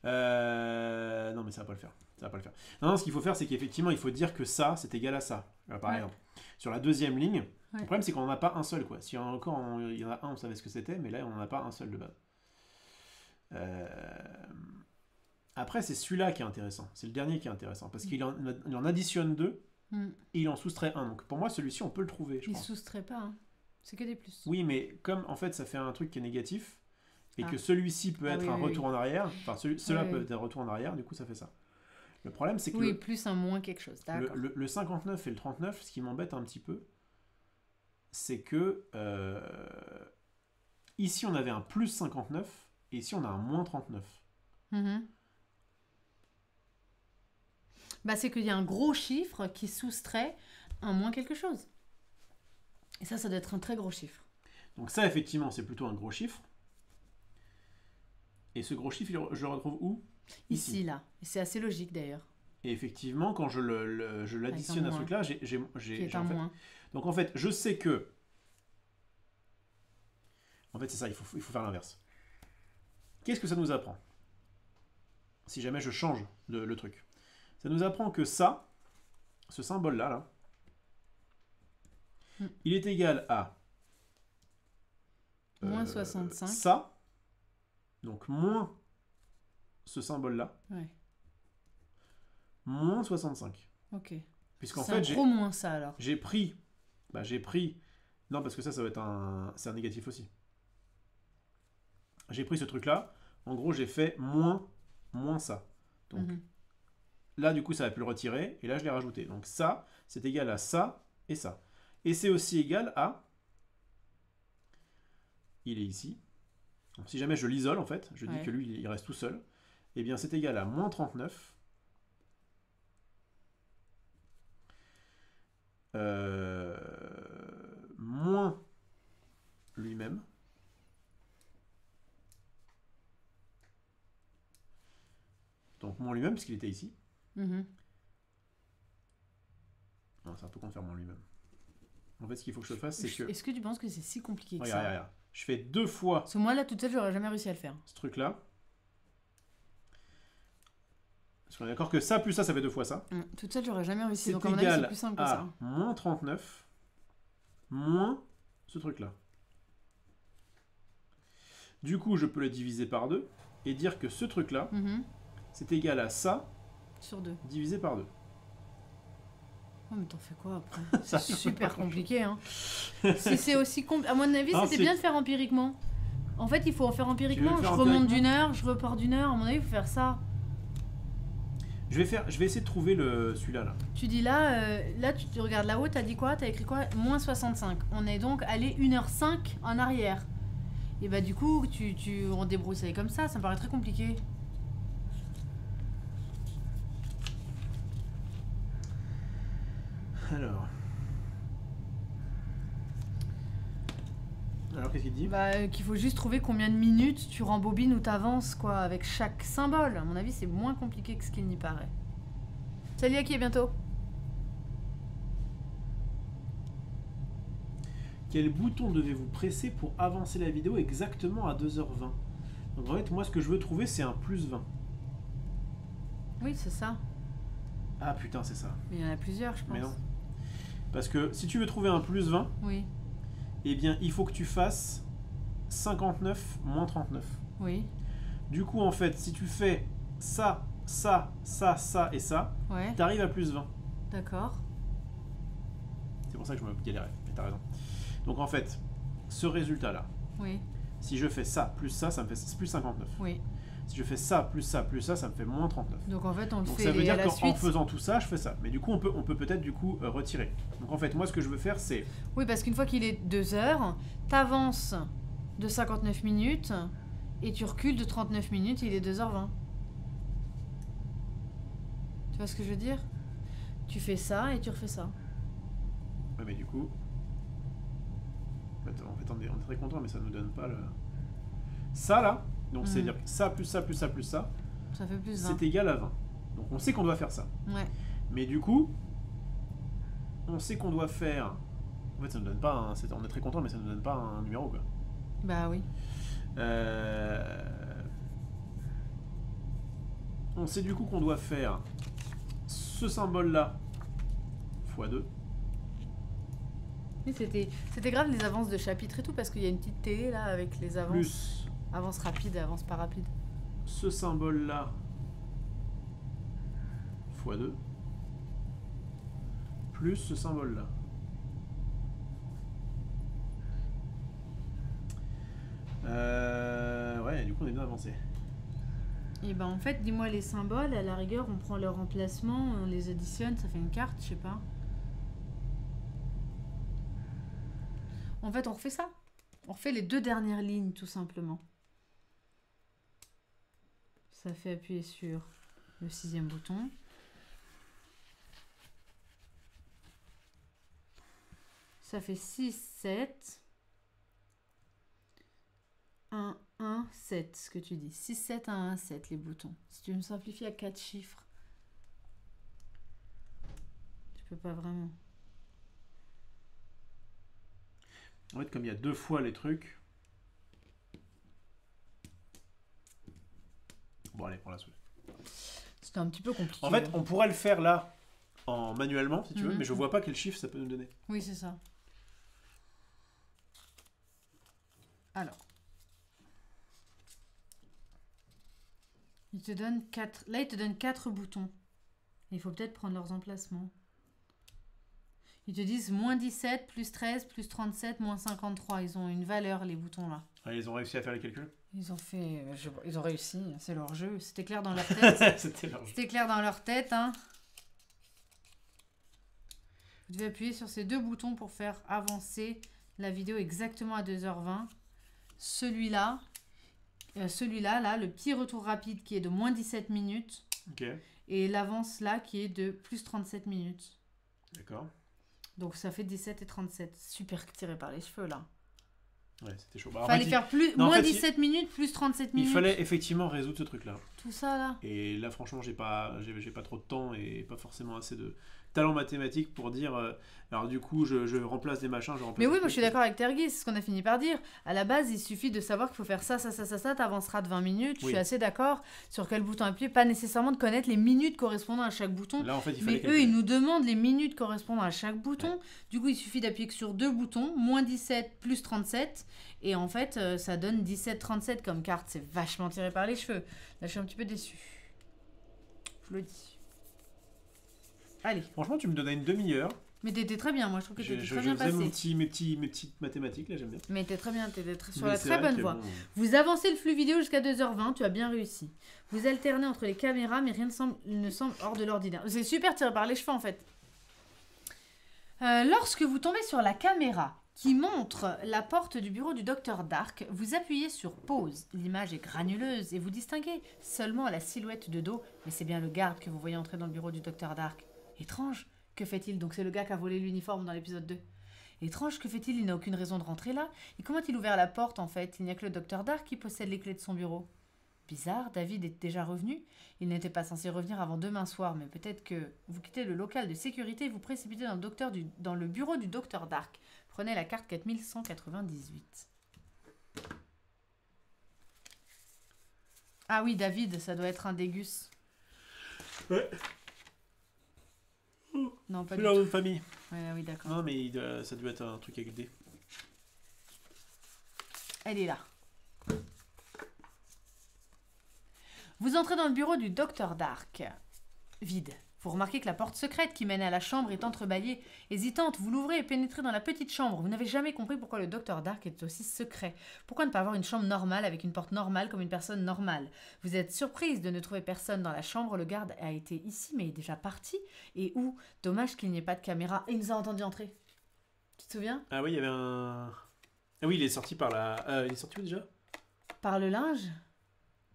Non, mais ça va pas le faire. Ça va pas le faire. Non, ce qu'il faut faire, c'est qu'effectivement, il faut dire que ça, c'est égal à ça. Par exemple, sur la deuxième ligne, le problème, c'est qu'on n'en a pas un seul, quoi. S'il y en a encore, il y en a un, on savait ce que c'était, mais là, on n'en a pas un seul de base. Après, c'est celui-là qui est intéressant. C'est le dernier qui est intéressant, parce qu'il en additionne 2, et il en soustrait 1. Donc, pour moi, celui-ci, on peut le trouver, je pense. Il soustrait pas, hein. C'est que des plus. Oui, mais comme, en fait, ça fait un truc qui est négatif, et que celui-ci peut être un retour en arrière, enfin cela peut être un retour en arrière, du coup ça fait ça. Le problème c'est que... Oui, plus un moins quelque chose, d'accord. Le 59 et le 39, ce qui m'embête un petit peu, c'est que ici on avait un plus 59, et ici on a un moins 39. Bah, c'est qu'il y a un gros chiffre qui soustrait un moins quelque chose. Et ça doit être un très gros chiffre. Donc ça effectivement c'est plutôt un gros chiffre. Et ce gros chiffre, je le retrouve où? Ici, là. Et c'est assez logique, d'ailleurs. Et effectivement, quand je l'additionne à ce truc-là, j'ai un moins. Donc, en fait, je sais que... En fait, c'est ça, il faut faire l'inverse. Qu'est-ce que ça nous apprend? Si jamais je change le truc. Ça nous apprend que ça, ce symbole-là, il est égal à... moins 65. Ça... Donc, moins ce symbole-là. Ouais. Moins 65. Ok. Puisqu'en fait, c'est un gros moins ça, alors. J'ai pris... Non, parce que ça va être un... C'est un négatif aussi. J'ai pris ce truc-là. En gros, j'ai fait moins ça. Donc, là, du coup, ça va plus le retirer. Et là, je l'ai rajouté. Donc, ça, c'est égal à ça et ça. Et c'est aussi égal à... Il est ici. Donc, si jamais je l'isole, en fait, je dis que lui, il reste tout seul, eh bien, c'est égal à moins 39 moins lui-même donc moins lui-même, parce qu'il était ici. Non, c'est un peu con de faire moins lui-même. En fait, ce qu'il faut que je fasse, c'est que... Est-ce que tu penses que c'est si compliqué que ça? Regarde. Je fais 2 fois... Parce que moi, là, toute seule, j'aurais jamais réussi à le faire. Ce truc-là. Parce qu'on est d'accord que ça plus ça fait 2 fois ça. Toute seule, j'aurais jamais réussi. Donc, c'est à mon avis, égal c'est plus simple que à ça. moins 39 moins ce truc-là. Du coup, je peux le diviser par 2 et dire que ce truc-là, c'est égal à ça sur 2. Divisé par 2. Oh, mais t'en fais quoi après? C'est super compliqué, hein. Si c'est aussi compliqué... À mon avis, c'était bien de faire empiriquement. En fait, il faut en faire empiriquement. Je remonte d'une heure, je repars d'une heure. À mon avis, il faut faire ça. Je vais essayer de trouver celui-là. Là. Tu dis là, tu regardes là-haut, t'as dit quoi? T'as écrit quoi? Moins 65. On est donc allé 1h05 en arrière. Et bah du coup, on débroussaille comme ça me paraît très compliqué. Alors, qu'est-ce qu'il dit? Bah, qu'il faut juste trouver combien de minutes tu rembobines ou t'avances, quoi, avec chaque symbole. À mon avis, c'est moins compliqué que ce qu'il n'y paraît. Salut, à bientôt. Quel bouton devez-vous presser pour avancer la vidéo exactement à 2h20? Donc en fait, moi, ce que je veux trouver, c'est un plus 20. Oui, c'est ça. Ah putain, c'est ça. Mais il y en a plusieurs, je pense. Mais non. Parce que si tu veux trouver un plus 20, oui. Eh bien, il faut que tu fasses 59 moins 39. Oui. Du coup, en fait, si tu fais ça et ça, ouais. T'arrives à plus 20. D'accord. C'est pour ça que je me galérais. Mais t'as raison. Donc en fait, ce résultat-là, oui. Si je fais ça, ça me fait plus 59. Oui. Si je fais ça, plus ça, plus ça me fait moins 39. Donc en fait, on le Donc fait ça veut dire à la qu'en suite. faisant tout ça, je fais ça. Mais du coup, on peut peut-être du coup retirer. Donc en fait, moi, ce que je veux faire, c'est... Oui, parce qu'une fois qu'il est 2 heures, t'avances de 59 minutes et tu recules de 39 minutes et il est 2h20. Tu vois ce que je veux dire? Tu fais ça et tu refais ça. Ouais, mais du coup... En fait, on est très content, mais ça nous donne pas le... Ça, là, donc c'est dire ça, plus ça, plus ça, plus ça, Ça fait plus 20. c'est égal à 20. Donc on sait qu'on doit faire ça. Ouais. Mais du coup, on sait qu'on doit faire... En fait, ça nous donne pas un... On est très content, mais ça nous donne pas un numéro, quoi. Bah oui. On sait du coup qu'on doit faire ce symbole-là x 2. Oui, c'était grave les avances de chapitre et tout, parce qu'il y a une petite télé là avec les avances. Plus Avance rapide et avance pas rapide. ce symbole-là x 2. Plus ce symbole-là. Ouais, du coup on est bien avancé. Et ben en fait, dis-moi les symboles, à la rigueur, on prend leur emplacement, on les additionne, ça fait une carte, je sais pas. En fait, on refait ça. On refait les 2 dernières lignes, tout simplement. Ça fait appuyer sur le 6e bouton. Ça fait 6, 7. 1, 1, 7, ce que tu dis. 6, 7, 1, 1, 7, les boutons. Si tu me simplifies à 4 chiffres, tu peux pas vraiment. En fait, comme il y a 2 fois les trucs... Bon, allez, prends la souris. C'était un petit peu compliqué. En fait, on pourrait le faire là, manuellement, si tu veux, mais je vois pas quel chiffre ça peut nous donner. Oui, c'est ça. Alors. Il te donne 4... Là, il te donne 4 boutons. Il faut peut-être prendre leurs emplacements. Ils te disent moins 17, plus 13, plus 37, moins 53. Ils ont une valeur, les boutons là. Ah, ils ont réussi à faire les calculs. Ils ont fait... Ils ont réussi, c'est leur jeu. C'était clair dans leur tête. C'était leur jeu. C'était clair dans leur tête, hein. Vous devez appuyer sur ces 2 boutons pour faire avancer la vidéo exactement à 2h20. Celui-là, là, le petit retour rapide qui est de moins 17 minutes. Ok. Et l'avance là qui est de plus 37 minutes. D'accord. Donc ça fait 17 et 37. Super tiré par les cheveux là. Ouais, c'était chaud. Bah, Fallait faire plus, non, moins en fait, 17 minutes, plus 37 minutes. Il fallait effectivement résoudre ce truc-là. Tout ça là. Et là, franchement, j'ai pas trop de temps et pas forcément assez de talent mathématique pour dire... alors du coup, je remplace des machins, je remplace... Mais oui, moi je suis d'accord avec Tergis, c'est ce qu'on a fini par dire. À la base, il suffit de savoir qu'il faut faire ça, t'avanceras de 20 minutes. Je suis assez d'accord sur quel bouton appuyer. Pas nécessairement de connaître les minutes correspondant à chaque bouton. Là, en fait, mais eux, ils nous demandent les minutes correspondant à chaque bouton. Ouais. Du coup, il suffit d'appuyer sur 2 boutons, moins 17, plus 37. Et en fait, ça donne 17-37 comme carte. C'est vachement tiré par les cheveux. Là, je suis un petit peu déçue. Je le dis. Allez. Franchement, tu me donnais une demi-heure. Mais t'étais très bien, moi je trouve que t'étais très bien passé. Mes petites mathématiques, là j'aime bien. Mais t'es très bien, t'étais sur la très bonne voie. Bon... Vous avancez le flux vidéo jusqu'à 2h20, tu as bien réussi. Vous alternez entre les caméras, mais rien ne semble hors de l'ordinaire. C'est super tiré par les cheveux en fait. Lorsque vous tombez sur la caméra qui montre la porte du bureau du Dr Dark, vous appuyez sur pause. L'image est granuleuse et vous distinguez seulement la silhouette de dos, mais c'est bien le garde que vous voyez entrer dans le bureau du Dr Dark. Étrange, que fait-il? Donc c'est le gars qui a volé l'uniforme dans l'épisode 2. Étrange, que fait-il? Il n'a aucune raison de rentrer là. Et comment a-t-il ouvert la porte en fait? Il n'y a que le Dr Dark qui possède les clés de son bureau. Bizarre, David est déjà revenu. Il n'était pas censé revenir avant demain soir, mais peut-être que vous quittez le local de sécurité et vous précipitez dans le bureau du Dr Dark. Prenez la carte 4198. Ah oui, David, ça doit être un Dégus. Ouais. Non, pas du tout. Leur famille. Ouais, oui, d'accord. Non, mais ça doit être un truc avec D. Elle est là. Vous entrez dans le bureau du Dr Dark. Vide. Vous remarquez que la porte secrète qui mène à la chambre est entrebâillée. Hésitante, vous l'ouvrez et pénétrez dans la petite chambre. Vous n'avez jamais compris pourquoi le docteur Dark est aussi secret. Pourquoi ne pas avoir une chambre normale avec une porte normale comme une personne normale? Vous êtes surprise de ne trouver personne dans la chambre. Le garde a été ici mais est déjà parti. Et où? Dommage qu'il n'y ait pas de caméra. Et il nous a entendu entrer. Tu te souviens? Ah oui, il y avait un... Ah oui, il est sorti par la... il est sorti où déjà? Par le linge?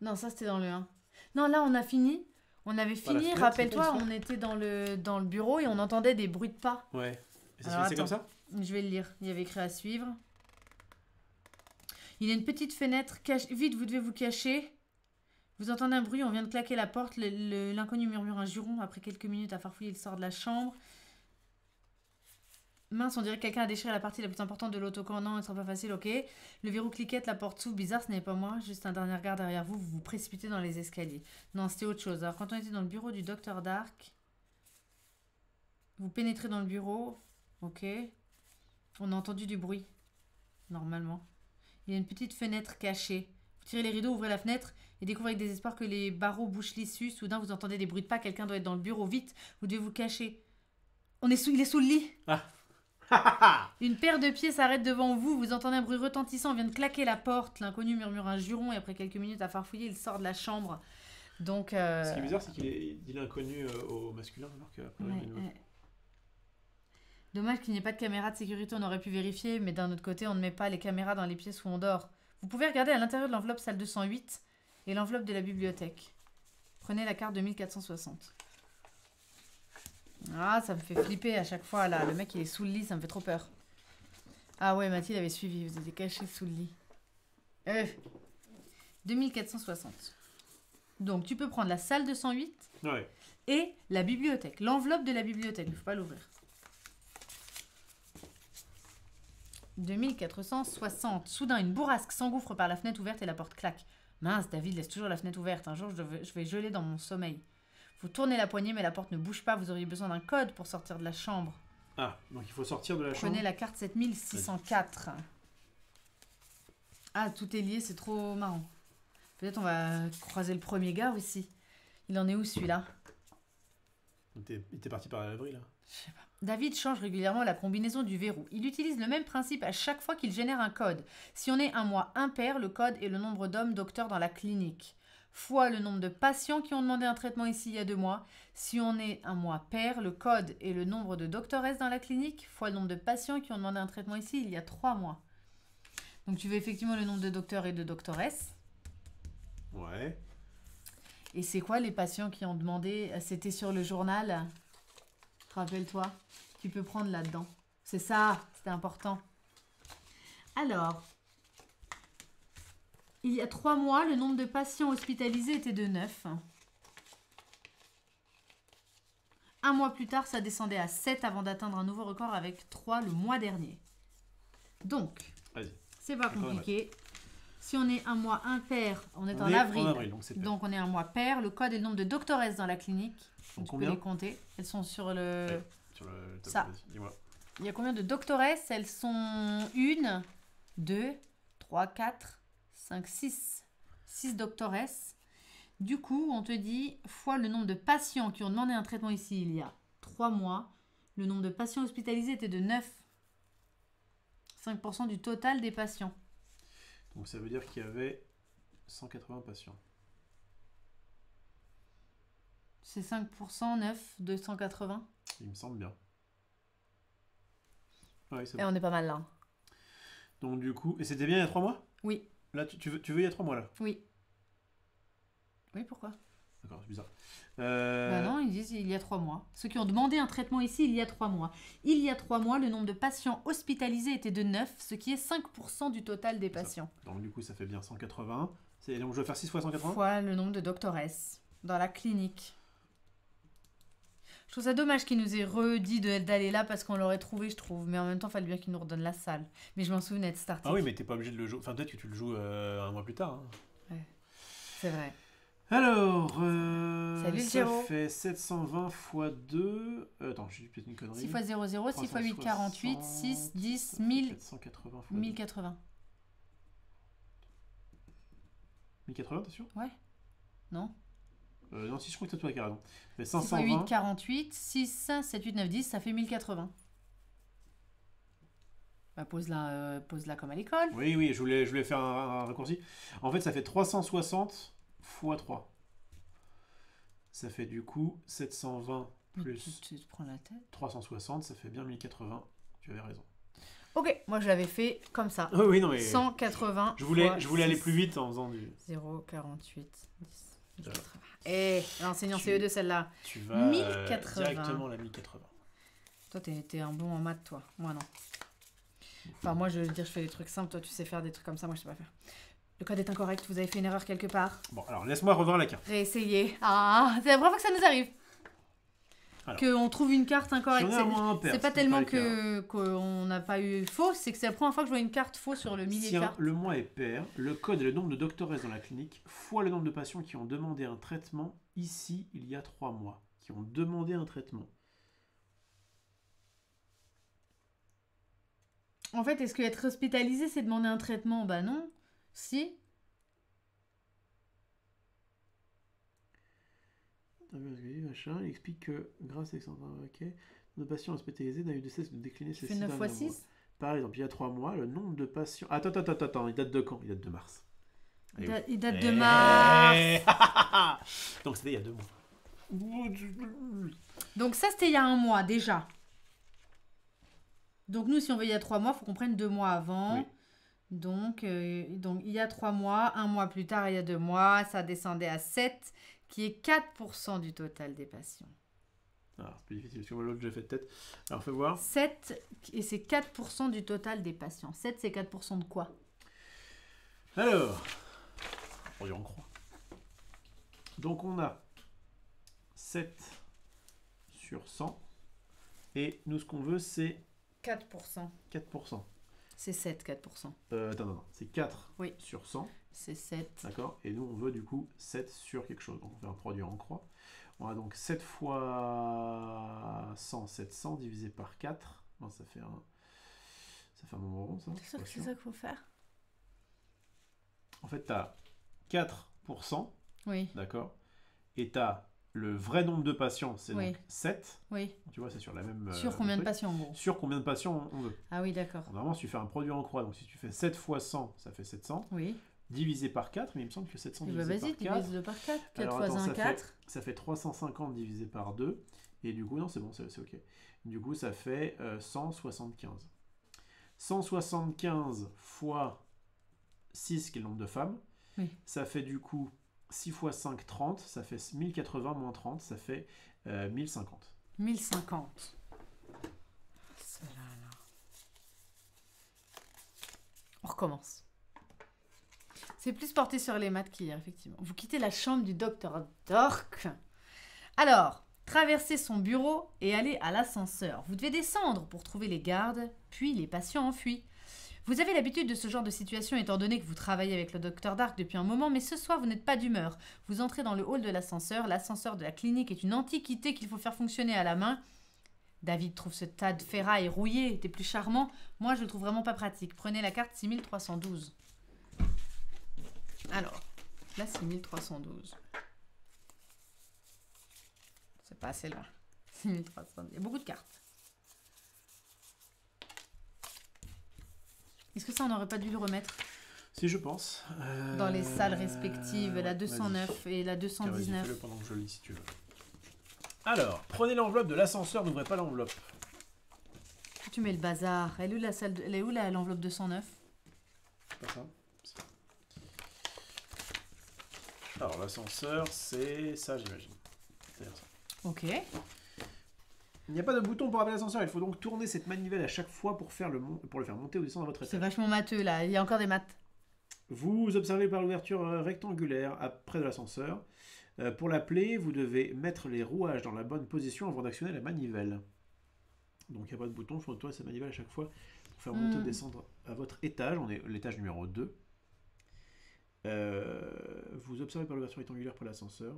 Non, ça c'était dans le 1. Non, là on a fini. On avait fini, fenêtre, rappelle-toi, on était dans le bureau et on entendait des bruits de pas. Ouais. Et ça se Alors, finissait comme ça? Je vais le lire. Il y avait écrit à suivre. Il y a une petite fenêtre. Vite, vous devez vous cacher. Vous entendez un bruit, on vient de claquer la porte. L'inconnu murmure un juron. Après quelques minutes à farfouiller, il sort de la chambre. Mince, on dirait que quelqu'un a déchiré la partie la plus importante de l'autocollant, il sera pas facile, ok. Le verrou cliquette, la porte s'ouvre, bizarre, ce n'est pas moi, juste un dernier regard derrière vous, vous vous précipitez dans les escaliers. Non, c'était autre chose. Alors, quand on était dans le bureau du docteur Dark, vous pénétrez dans le bureau, ok. On a entendu du bruit, normalement. Il y a une petite fenêtre cachée. Vous tirez les rideaux, ouvrez la fenêtre et découvrez avec désespoir que les barreaux bouchent l'issue. Soudain, vous entendez des bruits de pas, quelqu'un doit être dans le bureau, vite, vous devez vous cacher. Il est sous le lit. Ah. Une paire de pieds s'arrête devant vous, vous entendez un bruit retentissant, on vient de claquer la porte, l'inconnu murmure un juron et après quelques minutes à farfouiller, il sort de la chambre. Donc, Ce qui est bizarre, c'est qu'il est inconnu au masculin alors qu'après il y a une meuf. Dommage qu'il n'y ait pas de caméra de sécurité, on aurait pu vérifier, mais d'un autre côté, on ne met pas les caméras dans les pièces où on dort. Vous pouvez regarder à l'intérieur de l'enveloppe salle 208 et l'enveloppe de la bibliothèque. Prenez la carte de 1460. Ah, ça me fait flipper à chaque fois, là. Le mec, il est sous le lit, ça me fait trop peur. Ah ouais, Mathilde avait suivi, vous étiez caché sous le lit. 2460. Donc, tu peux prendre la salle 208 Ouais. et la bibliothèque. L'enveloppe de la bibliothèque, il ne faut pas l'ouvrir. 2460. Soudain, une bourrasque s'engouffre par la fenêtre ouverte et la porte claque. Mince, David laisse toujours la fenêtre ouverte. Un jour, je vais geler dans mon sommeil. Vous tournez la poignée, mais la porte ne bouge pas. Vous auriez besoin d'un code pour sortir de la chambre. Ah, donc il faut sortir de la chambre. Prenez la carte 7604. Ah, tout est lié, c'est trop marrant. Peut-être on va croiser le premier gars aussi. Il en est où celui-là? Il était parti par la laverie là. Je sais pas. David change régulièrement la combinaison du verrou. Il utilise le même principe à chaque fois qu'il génère un code. Si on est un mois impair, le code est le nombre d'hommes docteurs dans la clinique, fois le nombre de patients qui ont demandé un traitement ici il y a 2 mois. Si on est un mois pair, le code est le nombre de doctoresses dans la clinique, fois le nombre de patients qui ont demandé un traitement ici il y a 3 mois. Donc tu veux effectivement le nombre de docteurs et de doctoresses. Ouais. Et c'est quoi les patients qui ont demandé? C'était sur le journal. Rappelle-toi, tu peux prendre là-dedans. C'est ça, c'était important. Alors, il y a 3 mois, le nombre de patients hospitalisés était de 9. 1 mois plus tard, ça descendait à 7 avant d'atteindre un nouveau record avec 3 le mois dernier. Donc, c'est pas compliqué. Si on est un mois impair, on est en avril. Donc on est un mois pair. Le code est le nombre de doctoresses dans la clinique. Donc tu peux les compter. Elles sont sur le... Ouais, sur le top. Ça. Dis-moi. Il y a combien de doctoresses? Elles sont 1, 2, 3, 4, 5, 6. 6 doctoresses. Du coup, on te dit, fois le nombre de patients qui ont demandé un traitement ici il y a 3 mois, le nombre de patients hospitalisés était de 9. 5% du total des patients. Donc ça veut dire qu'il y avait 180 patients. C'est 5%, 9, 280. Il me semble bien. Ouais, c'est Et bon. on est pas mal là. Donc du coup... Et c'était bien il y a 3 mois? Oui. Là, tu veux il y a 3 mois là? Oui. Oui, pourquoi? D'accord, c'est bizarre. Bah non, ils disent il y a 3 mois. Ceux qui ont demandé un traitement ici, il y a 3 mois. Il y a 3 mois, le nombre de patients hospitalisés était de 9, ce qui est 5% du total des patients. Donc du coup, ça fait bien 180. Donc je dois faire 6 fois 180? Fois le nombre de doctoresses dans la clinique. Je trouve ça dommage qu'il nous ait redit d'aller là parce qu'on l'aurait trouvé, je trouve. Mais en même temps, il fallait bien qu'il nous redonne la salle. Mais je m'en souvenais de cet article. Ah oui, mais t'es pas obligé de le jouer. Enfin, peut-être que tu le joues 1 mois plus tard. Hein. Ouais, c'est vrai. Alors, Salut, ça Géraud. fait 720 x 2. Attends, j'ai peut-être une connerie. 6 x 0, 0, 6 x 8, 48, 6, 10, 1000, 480 x 1080. 1080, t'es sûr? Ouais. Non? Non, si je crois que c'est toi qui as raison. Mais 6 x 8, 48. 6, 7, 8, 9, 10, ça fait 1080. Bah, pose-la comme à l'école. Oui, oui, je voulais faire un raccourci. En fait, ça fait 360 x 3. Ça fait du coup 720 plus Tu te prends la tête. 360, ça fait bien 1080. Tu avais raison. Ok, moi je l'avais fait comme ça. Oh, oui, non, mais 180. je voulais aller plus vite en faisant du 0, 48, 10, 1080. Eh, l'enseignant CE2 celle-là. Tu vas 1080. directement à la 1080. Toi, t'es un bon en maths, toi. Moi, non. Enfin, moi, je veux dire, je fais des trucs simples. Toi, tu sais faire des trucs comme ça. Moi, je sais pas faire. Le code est incorrect. Vous avez fait une erreur quelque part. Bon, alors, laisse-moi revoir la carte. Réessayez. Ah, c'est la première fois que ça nous arrive. Qu'on trouve une carte incorrecte. C'est pas tellement qu'on n'a pas eu faux, c'est que c'est la première fois que je vois une carte faux sur le millier de cartes. Le mois est pair, le code et le nombre de docteurs restent dans la clinique, fois le nombre de patients qui ont demandé un traitement ici il y a 3 mois. Qui ont demandé un traitement. En fait, est-ce qu'être hospitalisé, c'est demander un traitement? Bah non. Si. Machin, il explique que grâce à nos patients hospitalisés n'ont eu de cesse de décliner ces 6 9 x 6. Par exemple, il y a 3 mois, le nombre de patients... Attends, il date de quand? Il date de mars. Il date de mars. Donc c'était il y a 2 mois. Donc ça, c'était il y a 1 mois déjà. Donc nous, si on veut il y a 3 mois, il faut qu'on prenne 2 mois avant. Oui. Donc il y a 3 mois, 1 mois plus tard, il y a 2 mois, ça descendait à 7, qui est 4% du total des patients. Ah, c'est plus difficile, parce que moi l'autre j'ai fait de tête. Alors fais voir. 7, et c'est 4% du total des patients. 7, c'est 4% de quoi? Alors, on croit. Donc on a 7 sur 100. Et nous, ce qu'on veut, c'est 4%. 4%. C'est 7, 4%. Non. C'est 4 sur 100. C'est 7. D'accord. Et nous, on veut du coup 7 sur quelque chose. Donc on fait un produit en croix. On a donc 7 fois 100, 700 divisé par 4. Non, ça fait un nombre rond, ça. C'est sûr que c'est ça qu'il faut faire. En fait, tu as 4%. Oui. D'accord. Et tu as le vrai nombre de patients, c'est donc 7. Oui. Tu vois, c'est sur la même... Sur combien de patients, en gros? Sur combien de patients on veut. Ah oui, d'accord. Normalement, si tu fais un produit en croix, donc si tu fais 7 fois 100, ça fait 700. Oui. Divisé par 4, mais il me semble que 700 divisé par 4... Vas-y, divise-le par 4. 4 Alors, fois 1, 4. Ça fait 350 divisé par 2. Et du coup, non, c'est bon, c'est OK. Du coup, ça fait 175. 175 fois 6, qui est le nombre de femmes. Oui. Ça fait du coup 6 fois 5, 30. Ça fait 1080 moins 30. Ça fait 1050. 1050. On recommence. C'est plus porté sur les maths qu'hier, effectivement. Vous quittez la chambre du docteur Dork. Alors, traversez son bureau et allez à l'ascenseur. Vous devez descendre pour trouver les gardes, puis les patients enfuis. Vous avez l'habitude de ce genre de situation étant donné que vous travaillez avec le docteur Dark depuis un moment, mais ce soir vous n'êtes pas d'humeur. Vous entrez dans le hall de l'ascenseur. L'ascenseur de la clinique est une antiquité qu'il faut faire fonctionner à la main. David trouve ce tas de ferraille rouillé des plus charmants. Moi, je le trouve vraiment pas pratique. Prenez la carte 6312. Alors, là, 6312. C'est pas assez loin. 6312. Il y a beaucoup de cartes. Est-ce que ça, on n'aurait pas dû le remettre? Si, je pense. Dans les salles respectives, la 209 et la 219. Fais-le pendant que je lis, si tu veux. Alors, prenez l'enveloppe de l'ascenseur, n'ouvrez pas l'enveloppe. Tu mets le bazar. Elle est où la salle Elle est où l'enveloppe 209? C'est pas ça. Alors, l'ascenseur, c'est ça, j'imagine. C'est-à-dire ça. Ok. Il n'y a pas de bouton pour appeler l'ascenseur. Il faut donc tourner cette manivelle à chaque fois pour le faire monter ou descendre à votre étage. C'est vachement matheux, là. Il y a encore des maths. Vous observez par l'ouverture rectangulaire près de l'ascenseur. Pour l'appeler, vous devez mettre les rouages dans la bonne position avant d'actionner la manivelle. Donc, il n'y a pas de bouton. Il faut tourner cette manivelle à chaque fois pour faire monter ou descendre à votre étage. On est l'étage numéro 2. Vous observez par l'ouverture rectangulaire pour l'ascenseur.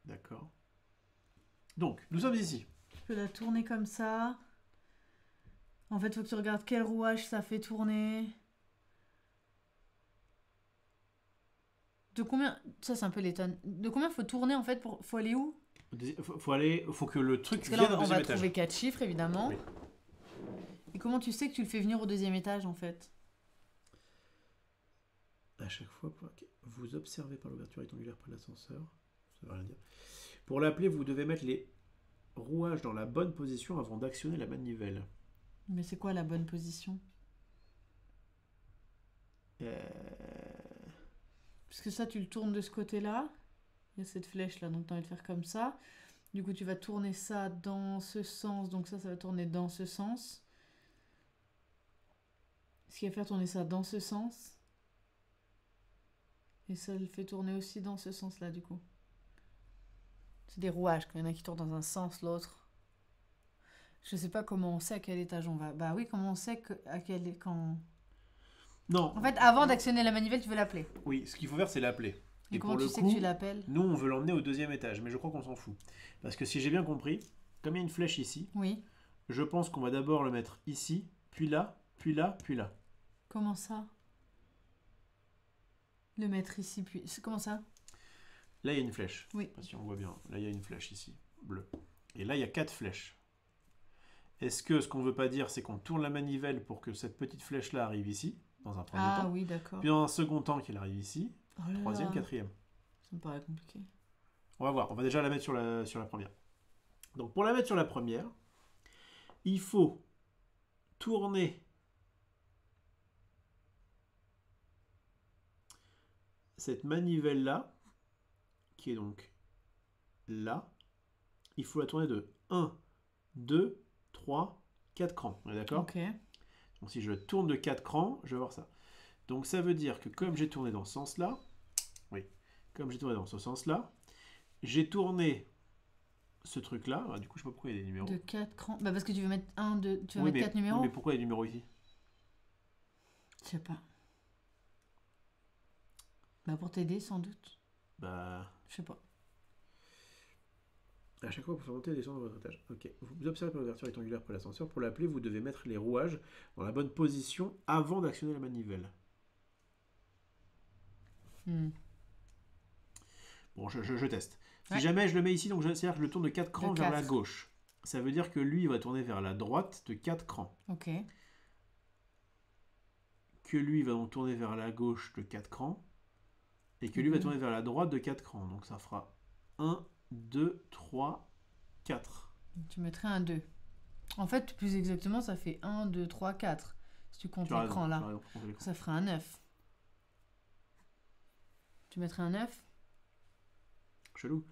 D'accord. Donc, nous sommes ici. Tu peux la tourner comme ça. En fait, il faut que tu regardes quel rouage ça fait tourner. De combien... Ça, c'est un peu l'étonne. De combien faut tourner, en fait, pour... Faut aller où? Faut que le truc Parce que vienne là, au on deuxième va étage. trouver 4 chiffres, évidemment. Oui. Et comment tu sais que tu le fais venir au deuxième étage, en fait? À chaque fois, vous observez par l'ouverture rectangulaire près de l'ascenseur. Ça veut rien dire. Pour l'appeler, vous devez mettre les rouages dans la bonne position avant d'actionner la manivelle. Mais c'est quoi la bonne position? Parce que ça, tu le tournes de ce côté-là. Il y a cette flèche-là, donc tu as envie de faire comme ça. Du coup, tu vas tourner ça dans ce sens. Donc ça va tourner dans ce sens. Ce qui va faire tourner ça dans ce sens. Et ça le fait tourner aussi dans ce sens-là, du coup. C'est des rouages, quand il y en a qui tournent dans un sens, l'autre. Je sais pas comment on sait à quel étage on va. Bah oui, comment on sait à quel... Quand... Non. En fait, avant d'actionner la manivelle, tu veux l'appeler. Oui, ce qu'il faut faire, c'est l'appeler. Et comment pour tu le sais coup, que tu l'appelles? nous, on veut l'emmener au deuxième étage, mais je crois qu'on s'en fout. Parce que si j'ai bien compris, comme il y a une flèche ici, oui. Je pense qu'on va d'abord le mettre ici, puis là, puis là, puis là. Comment ça? Le mettre ici, puis... Comment ça? Là, il y a une flèche. Oui. Si on voit bien, là, il y a une flèche ici, bleue. Et là, il y a 4 flèches. Est-ce que ce qu'on veut pas dire, c'est qu'on tourne la manivelle pour que cette petite flèche-là arrive ici, dans un premier temps. Ah oui, d'accord. Puis dans un second temps, qu'elle arrive ici. Oh là Troisième, là. quatrième. Ça me paraît compliqué. On va voir. On va déjà la mettre sur la première. Donc, pour la mettre sur la première, il faut tourner cette manivelle-là, qui est donc là. Il faut la tourner de 1, 2, 3, 4 crans. On est d'accord? Ok. Donc, si je tourne de 4 crans, je vais voir ça. Donc, ça veut dire que comme j'ai tourné dans ce sens-là, oui, comme j'ai tourné dans ce sens-là, j'ai tourné ce truc-là. Ah, du coup, je sais pas pourquoi il y a des numéros. De 4 crans. Bah parce que tu veux mettre 1, 2, tu veux Oui, mettre 4 numéros. Oui, mais pourquoi il y a des numéros ici? Je sais pas. Bah pour t'aider sans doute. Bah, Je sais pas. à chaque fois, pour faire monter et descendre votre étage. Ok. Vous observez par l'ouverture rectangulaire près de l'ascenseur. Pour l'appeler, vous devez mettre les rouages dans la bonne position avant d'actionner la manivelle. Bon, je teste. Si Ouais. jamais je le mets ici, donc c'est-à-dire que je le tourne de 4 crans De vers la 4. gauche. Ça veut dire que lui, il va tourner vers la droite de 4 crans. Ok. Que lui va donc tourner vers la gauche de 4 crans. Et que lui va tourner vers la droite de 4 crans. Donc ça fera 1, 2, 3, 4. Tu mettrais un 2. En fait, plus exactement, ça fait 1, 2, 3, 4. Si tu comptes Tu as l'écran raison, là. tu as raison, comptez l'écran. Ça ferait un 9. Tu mettrais un 9. Chelou.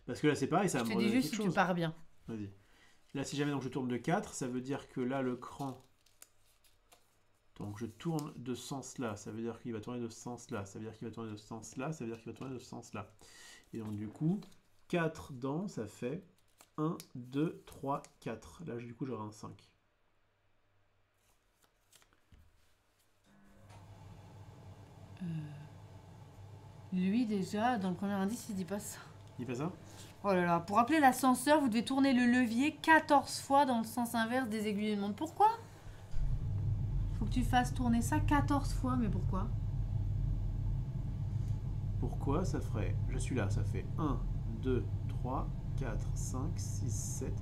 Parce que là, c'est pareil, ça va Je me te dis redonner juste quelque si tu chose. pars bien. Vas-y. Là, si jamais donc, je tourne de 4, ça veut dire que là, le cran... Donc, je tourne de ce sens-là. Ça veut dire qu'il va tourner de ce sens-là. Ça veut dire qu'il va tourner de ce sens-là. Ça veut dire qu'il va tourner de ce sens-là. Et donc, du coup, 4 dents, ça fait 1, 2, 3, 4. Là, du coup, j'aurai un 5. Lui, déjà, dans le premier indice, il dit pas ça. Il fait ça? Oh là là, pour appeler l'ascenseur, vous devez tourner le levier 14 fois dans le sens inverse des aiguilles de montre. Pourquoi? Faut que tu fasses tourner ça 14 fois, mais pourquoi? Pourquoi ça ferait... Je suis là, ça fait 1, 2, 3, 4, 5, 6, 7,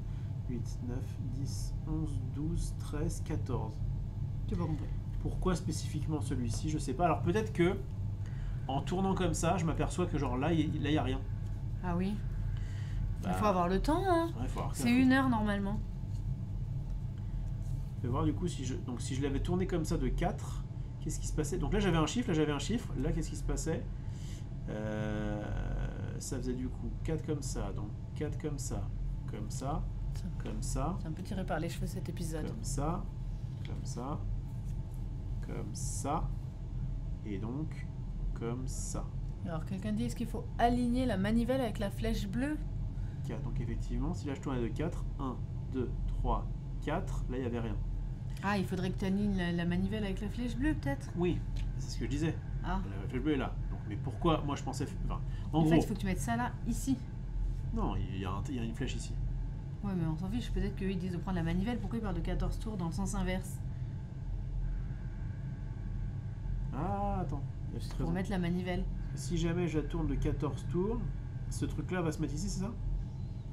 8, 9, 10, 11, 12, 13, 14. Tu pas compris. Pourquoi spécifiquement celui-ci? Je sais pas. Alors peut-être que en tournant comme ça, je m'aperçois que genre là, il y a rien. Ah oui. Bah, Il faut avoir le temps, hein. ouais, faut avoir C'est 1 heure normalement. Je vais voir du coup si je l'avais tourné comme ça de 4, qu'est-ce qui se passait? Donc là j'avais un chiffre, là qu'est-ce qui se passait? Ça faisait du coup 4 comme ça, donc 4 comme ça, comme ça, comme ça, C'est un peu tiré par les cheveux cet épisode. comme ça, comme ça, comme ça, et donc comme ça. Alors quelqu'un dit est-ce qu'il faut aligner la manivelle avec la flèche bleue? 4. Donc effectivement, si là je tournais de 4, 1, 2, 3, 4, là il n'y avait rien. Ah, il faudrait que tu alignes la manivelle avec la flèche bleue peut-être? Oui, c'est ce que je disais. Ah. La flèche bleue est là. Donc, mais pourquoi? Moi je pensais... Enfin, en En gros... fait, il faut que tu mettes ça là, ici. Non, il y a une flèche ici. Ouais, mais on s'en fiche, peut-être qu'ils disent de prendre la manivelle. Pourquoi ils parlent de 14 tours dans le sens inverse? Ah, attends. Il y a cette Pour raison. mettre la manivelle. Si jamais je la tourne de 14 tours, ce truc-là va se mettre ici, c'est ça?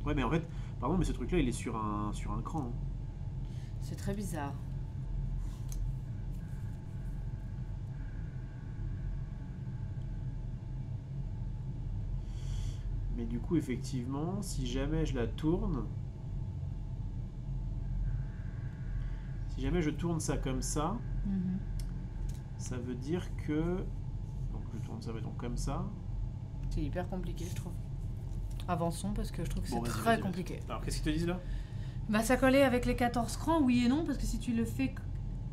Ouais, mais en fait, pardon, mais ce truc-là, il est sur un cran. Hein. C'est très bizarre. Mais du coup, effectivement, si jamais je la tourne... Si jamais je tourne ça comme ça, ça veut dire que... Donc je tourne ça, mettons, comme ça. C'est hyper compliqué, je trouve. Avançons, parce que je trouve que c'est Bon, vas-y, très vas-y. compliqué. Alors, qu'est-ce qu'ils te disent là? Bah, ça collait avec les 14 crans, oui et non, parce que si tu le fais...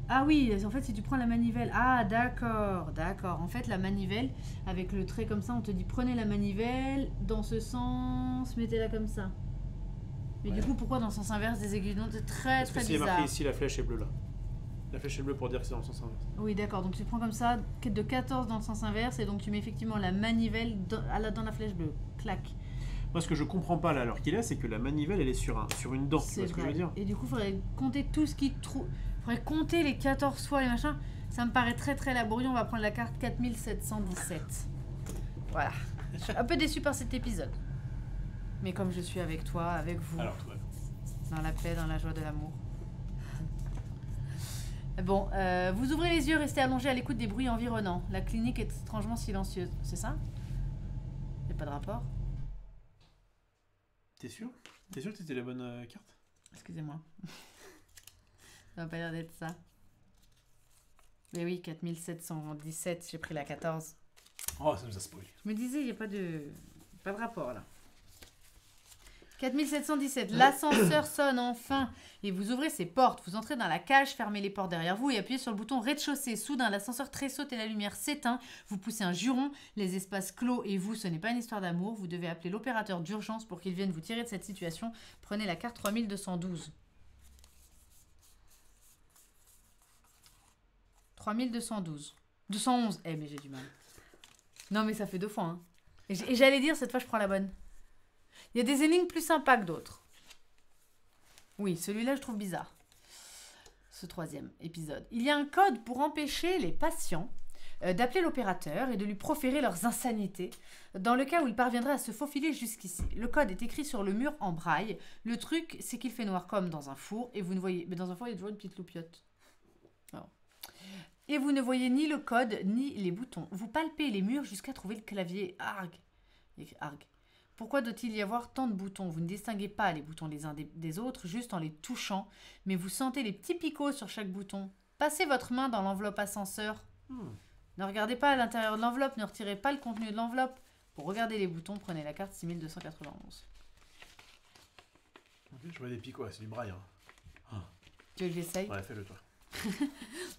Ah oui, en fait, si tu prends la manivelle... Ah, d'accord, d'accord. En fait, la manivelle, avec le trait comme ça, on te dit prenez la manivelle dans ce sens, mettez-la comme ça. Mais du coup, pourquoi dans le sens inverse des aiguilles? C'est très, Parce que très s'il est bizarre. marqué ici, la flèche est bleue là. La flèche est bleue pour dire que c'est dans le sens inverse. Oui, d'accord. Donc tu prends comme ça, de 14 dans le sens inverse, et donc tu mets effectivement la manivelle dans la flèche bleue. Clac. Moi, ce que je comprends pas là, alors qu'il est, c'est que la manivelle, elle est sur une dent. Tu vois ce que je veux dire? Et du coup, il faudrait compter tout ce qui trouve. Il faudrait compter les 14 fois les machins. Ça me paraît très très laborieux. On va prendre la carte 4717. Voilà. Je suis un peu déçue par cet épisode. Mais comme je suis avec toi, avec vous, Alors, toi. dans la paix, dans la joie de l'amour. Bon, vous ouvrez les yeux, restez allongés à l'écoute des bruits environnants. La clinique est étrangement silencieuse. C'est ça? Y a pas de rapport? T'es sûr? T'es sûr que c'était la bonne carte? Excusez-moi. Ça va pas l'air d'être ça. Mais oui, 4717, j'ai pris la 14. Oh, ça nous a spoilé. Je me disais, il n'y a pas de rapport là. 4717, l'ascenseur sonne enfin et vous ouvrez ses portes. Vous entrez dans la cage, fermez les portes derrière vous et appuyez sur le bouton rez-de-chaussée. Soudain, l'ascenseur tressaute et la lumière s'éteint. Vous poussez un juron, les espaces clos et vous, ce n'est pas une histoire d'amour. Vous devez appeler l'opérateur d'urgence pour qu'il vienne vous tirer de cette situation. Prenez la carte 3212. 3212. 211. Eh, mais j'ai du mal. Non, mais ça fait 2 fois. Hein. Et j'allais dire, cette fois, je prends la bonne. Il y a des énigmes plus sympas que d'autres. Oui, celui-là, je trouve bizarre. Ce 3e épisode. Il y a un code pour empêcher les patients d'appeler l'opérateur et de lui proférer leurs insanités, dans le cas où il parviendrait à se faufiler jusqu'ici. Le code est écrit sur le mur en braille. Le truc, c'est qu'il fait noir comme dans un four, et vous ne voyez... Mais dans un four, il y a toujours une petite loupiote. Alors. Et vous ne voyez ni le code, ni les boutons. Vous palpez les murs jusqu'à trouver le clavier. Arg. Arg. Pourquoi doit-il y avoir tant de boutons? Vous ne distinguez pas les boutons les uns des autres, juste en les touchant, mais vous sentez les petits picots sur chaque bouton. Passez votre main dans l'enveloppe ascenseur. Ne regardez pas à l'intérieur de l'enveloppe, ne retirez pas le contenu de l'enveloppe. Pour regarder les boutons, prenez la carte 6291. Ok, je vois des picots, c'est du braille. Hein. Tu veux que j'essaye? Ouais, fais-le toi.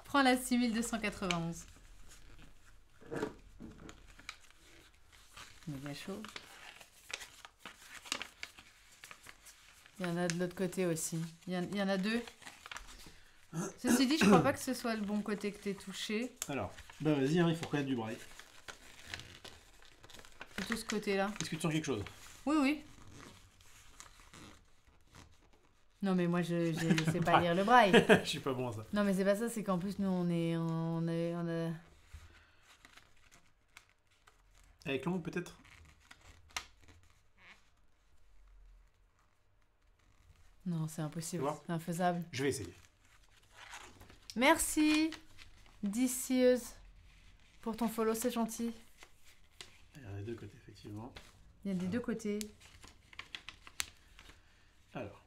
Prends la 6291. Méga chaud. Il y en a de l'autre côté aussi. Il y en a 2. Ceci dit, je crois pas que ce soit le bon côté que t'es touché. Alors, bah vas-y, hein, il faut reconnaître du braille. Plutôt ce côté-là. Est-ce que tu sens quelque chose? Oui, oui. Non, mais moi, je sais pas lire le braille. Je suis pas bon à ça. Non, mais c'est pas ça, c'est qu'en plus, nous, on a... Avec l'ongle, peut-être? Non, c'est impossible. C'est infaisable. Je vais essayer. Merci, Dicieuse, pour ton follow, c'est gentil. Il y en a des deux côtés, effectivement. Il y a des deux côtés. Alors.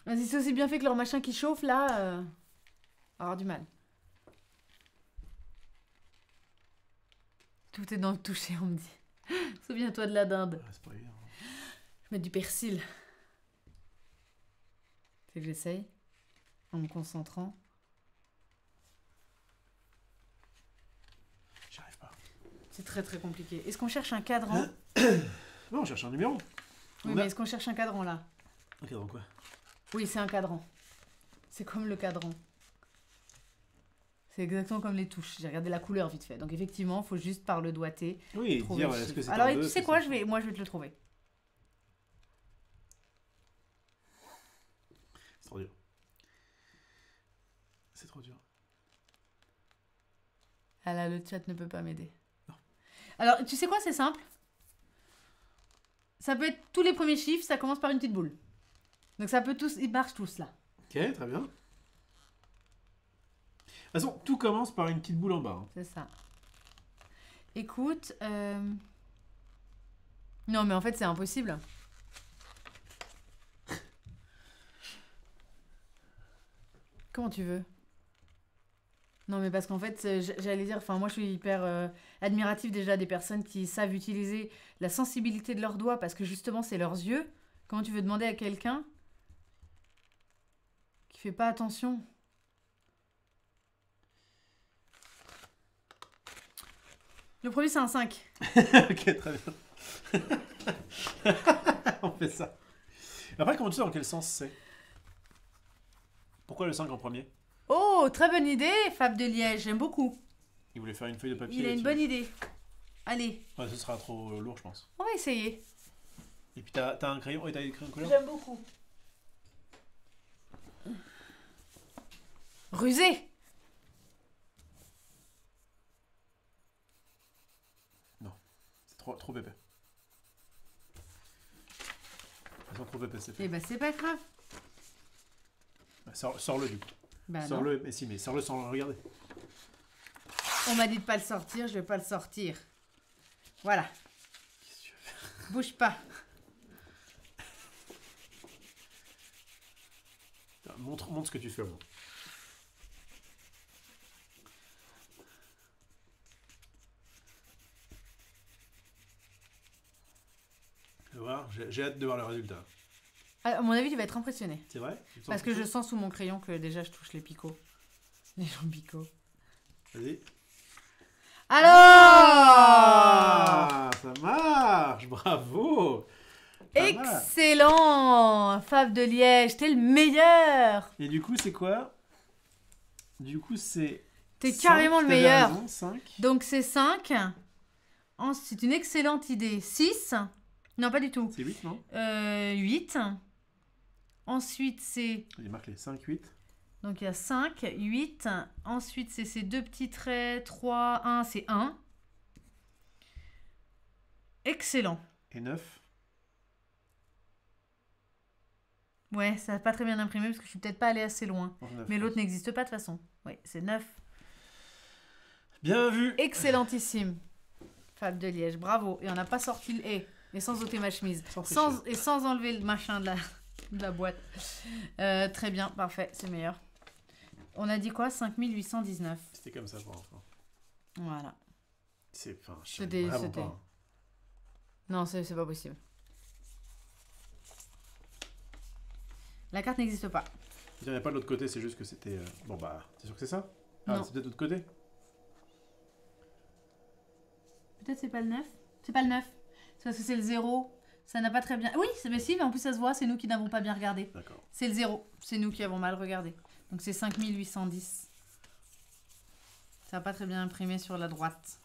Si c'est aussi bien fait que leur machin qui chauffe, là, on va avoir du mal. Tout est dans le toucher, on me dit. Souviens-toi de la dinde. Ouais, c'est pas évident. Je vais mettre du persil. Fait que j'essaye, en me concentrant. J'y arrive pas. C'est très très compliqué. Est-ce qu'on cherche un cadran? Non, on cherche un numéro. Oui, mais est-ce qu'on cherche un cadran là? Un cadran quoi? Oui, c'est un cadran. C'est comme le cadran. C'est exactement comme les touches. J'ai regardé la couleur vite fait. Donc effectivement, il faut juste par le doigté. Oui, trouver dire le est-ce que chiffre. c'est Alors, un 2, tu sais quoi, moi je vais te le trouver. C'est trop dur. C'est trop dur. Ah là, le chat ne peut pas m'aider. Alors, tu sais quoi, c'est simple. Ça peut être tous les premiers chiffres, ça commence par une petite boule. Donc ça peut tous, ils marchent tous là. Ok, très bien. De toute façon, tout commence par une petite boule en bas. Hein. C'est ça. Écoute, non mais en fait c'est impossible. Comment tu veux? Non mais parce qu'en fait, j'allais dire, enfin moi je suis hyper admirative déjà des personnes qui savent utiliser la sensibilité de leurs doigts parce que justement c'est leurs yeux. Comment tu veux demander à quelqu'un qui fait pas attention? Le premier c'est un 5. Ok, très bien. On fait ça. Après, comment tu sais dans quel sens c'est? Pourquoi le 5 en premier? Oh, très bonne idée, Fab de Liège, j'aime beaucoup. Il voulait faire une feuille de papier. Il a une bonne idée. Allez. Ouais, ce sera trop lourd, je pense. On va essayer. Et puis t'as un crayon. Oui, t'as des crayons de couleur? J'aime beaucoup. Rusé. Non, c'est trop épais. Ils sont trop épais, c'est fait. Eh ben c'est pas grave. Bah, sors-le du coup. Bah Sors-le, mais si, mais sors-le sans le regarder. On m'a dit de pas le sortir, je vais pas le sortir. Voilà. Qu'est-ce que tu veux faire? Bouge pas. Montre ce que tu fais, moi. J'ai hâte de voir le résultat. À mon avis, tu vas être impressionné. C'est vrai? Parce que je sens sous mon crayon que déjà je touche les picots. Les gens picots. Vas-y. Alors Ah, ça marche! Bravo! Excellent! Fab de Liège, t'es le meilleur! Et du coup, c'est quoi? Du coup, c'est... T'es carrément le meilleur. Raison, 5. Donc c'est 5. C'est une excellente idée. 6. Non, pas du tout. C'est 8, non? 8. Ensuite, c'est... J'ai marqué 5, 8. Donc il y a 5, 8. Ensuite, c'est ces deux petits traits. 3, 1, c'est 1. Excellent. Et 9. Ouais, ça n'a pas très bien imprimé parce que je suis peut-être pas allée assez loin. 9, Mais l'autre n'existe pas de toute façon. Oui, c'est 9. Bien vu! Excellentissime. Fab de Liège, bravo. Et on n'a pas sorti le « et ». Et sans ôter ma chemise. Sans enlever le machin de la boîte. Très bien, parfait, c'est meilleur. On a dit quoi? 5819. C'était comme ça pour l'enfant. Voilà. C'est... Enfin, C'était... pas. Non, c'est pas possible. La carte n'existe pas. Il n'y en a pas de l'autre côté, c'est juste que c'était... Bon bah, c'est sûr que c'est ça? Ah, non. c'est peut-être de l'autre côté? Peut-être c'est pas le 9? C'est pas le 9. C'est parce que c'est le 0. Ça n'a pas très bien... Oui, mais si, mais en plus ça se voit, c'est nous qui n'avons pas bien regardé. D'accord. C'est le 0. C'est nous qui avons mal regardé. Donc c'est 5810. Ça n'a pas très bien imprimé sur la droite.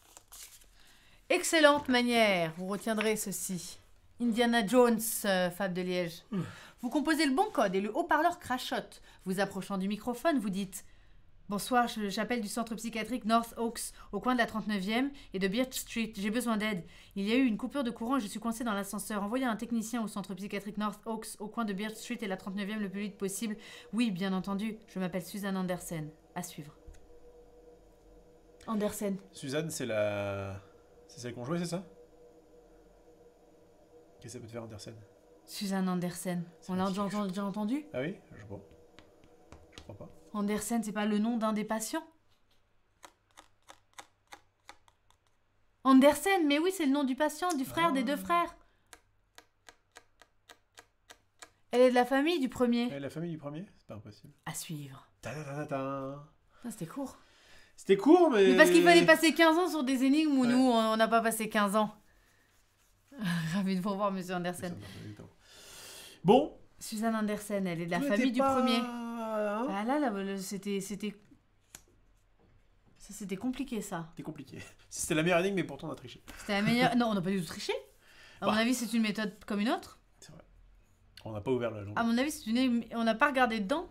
Excellente manière. Vous retiendrez ceci. Indiana Jones, Fab de Liège. Vous composez le bon code et le haut-parleur crachote. Vous approchant du microphone, vous dites... Bonsoir, j'appelle du centre psychiatrique North Oaks, au coin de la 39e et de Birch Street. J'ai besoin d'aide. Il y a eu une coupure de courant et je suis coincée dans l'ascenseur. Envoyez un technicien au centre psychiatrique North Oaks, au coin de Birch Street et la 39e le plus vite possible. Oui, bien entendu. Je m'appelle Suzanne Andersen. À suivre. Andersen. Suzanne, c'est la... C'est celle qu'on jouait, c'est ça? Qu'est-ce que ça peut te faire, Andersen? Suzanne Andersen. On l'a déjà entendu? Ah oui? Je crois pas. Andersen, c'est pas le nom d'un des patients? Andersen, mais oui, c'est le nom du patient, du frère, des deux frères. Elle est de la famille du premier. Elle est de la famille du premier? C'est pas impossible. À suivre. Ta-ta-ta-ta. Ah, c'était court. C'était court, mais... Mais parce qu'il fallait passer 15 ans sur des énigmes où nous, on n'a pas passé 15 ans. Ravi de vous revoir, monsieur Andersen. Bon. Suzanne Andersen, elle est de la famille du premier. Hein? Ah là, c'était... Ça, c'était compliqué, ça. C'était compliqué. C'était la meilleure énigme, mais pourtant on a triché. C'était la meilleure... Non, on n'a pas du tout triché. À mon avis, c'est une méthode comme une autre. C'est vrai. On n'a pas ouvert la jambe. À mon avis, on n'a pas regardé dedans.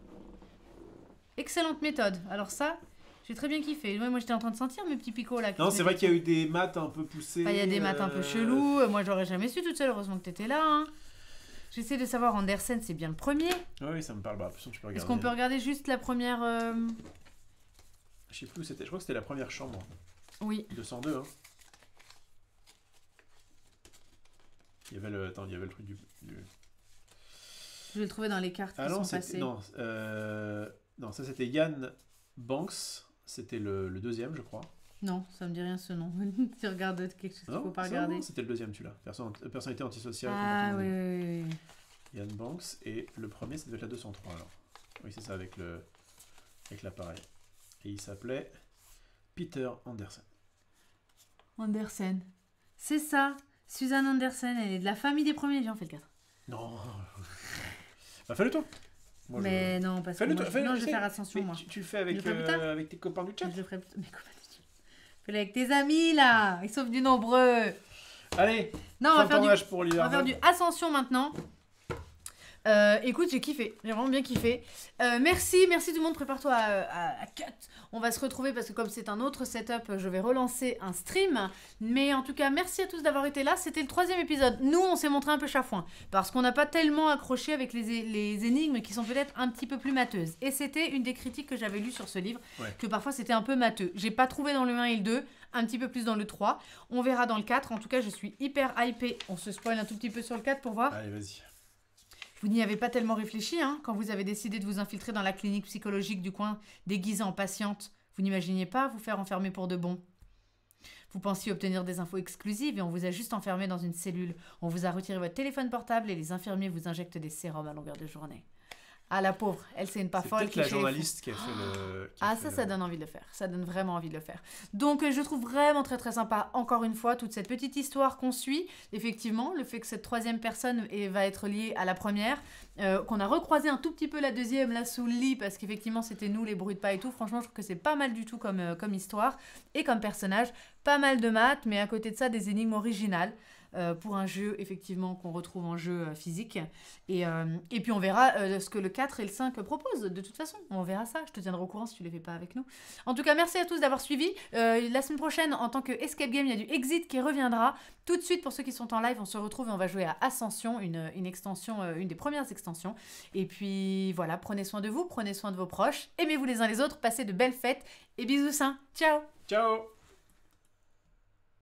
Excellente méthode. Alors ça, je J'ai très bien kiffé. Ouais, moi, j'étais en train de sentir mes petits picots là. Non, c'est vrai qu'il y a eu des maths un peu poussés. Il y a des maths un peu chelous. Moi, j'aurais jamais su toute seule. Heureusement que t'étais là. Hein. J'essaie de savoir, Andersen, c'est bien le premier. Oui, ça me parle. Bah, tu peux regarder. Est-ce qu'on peut regarder juste la première Je sais plus où c'était. Je crois que c'était la première chambre. Oui. 202, hein. Il y avait le truc du... Je vais le trouver dans les cartes qui sont passées. Non, ça c'était Yann Banks. C'était le deuxième, je crois. Non, ça me dit rien ce nom. Tu regardes quelque chose qu'il ne faut pas regarder. Non, c'était le deuxième, celui-là. Personnalité antisociale. Ah oui. Yann Banks. Et le premier, ça devait être la 203 alors. Oui, c'est ça, avec l'appareil. Et il s'appelait Peter Andersen. Andersen. C'est ça. Suzanne Andersen, elle est de la famille des premiers. Viens, on fait le 4. Non. Bah, fais-le toi. Moi, non, parce que moi, je vais faire Ascension, moi. Tu le fais avec tes copains du chat. Je le ferai plutôt mes copains du chat. Fais-le avec tes amis, là. Ils sont venus nombreux. Allez. Non, on va faire du Ascension maintenant. Écoute, j'ai kiffé, j'ai vraiment bien kiffé. Merci tout le monde, prépare-toi à cut. On va se retrouver parce que comme c'est un autre setup, je vais relancer un stream. Mais en tout cas, merci à tous d'avoir été là. C'était le 3e épisode. Nous, on s'est montré un peu chafouin parce qu'on n'a pas tellement accroché avec les énigmes qui sont peut-être un petit peu plus matheuses. Et c'était une des critiques que j'avais lues sur ce livre, que parfois c'était un peu matheux. J'ai pas trouvé dans le 1 et le 2, un petit peu plus dans le 3. On verra dans le 4. En tout cas, je suis hyper hypée. On se spoil un tout petit peu sur le 4 pour voir. Allez, vas-y. Vous n'y avez pas tellement réfléchi, hein, quand vous avez décidé de vous infiltrer dans la clinique psychologique du coin, déguisée en patiente. Vous n'imaginiez pas vous faire enfermer pour de bon. Vous pensiez obtenir des infos exclusives et on vous a juste enfermé dans une cellule. On vous a retiré votre téléphone portable et les infirmiers vous injectent des sérums à longueur de journée. Ah, la pauvre, elle, c'est une pas folle. C'est peut-être la journaliste qui a fait le... Ça donne envie de le faire. Ça donne vraiment envie de le faire. Donc, je trouve vraiment très, très sympa, encore une fois, toute cette petite histoire qu'on suit. Effectivement, le fait que cette 3e personne va être liée à la première, qu'on a recroisé un tout petit peu la 2e, là, sous le lit, parce qu'effectivement, c'était nous, les bruits de pas et tout. Franchement, je trouve que c'est pas mal du tout comme histoire et comme personnage. Pas mal de maths, mais à côté de ça, des énigmes originales. Pour un jeu, effectivement, qu'on retrouve en jeu physique. Et puis, on verra ce que le 4 et le 5 proposent. De toute façon, on verra ça. Je te tiendrai au courant si tu ne les fais pas avec nous. En tout cas, merci à tous d'avoir suivi. La semaine prochaine, en tant que Escape Game, il y a du Exit qui reviendra. Tout de suite, pour ceux qui sont en live, on se retrouve et on va jouer à Ascension, une extension, une des premières extensions. Et puis, voilà, prenez soin de vous, prenez soin de vos proches. Aimez-vous les uns les autres, passez de belles fêtes. Et bisous sains. Ciao. Ciao.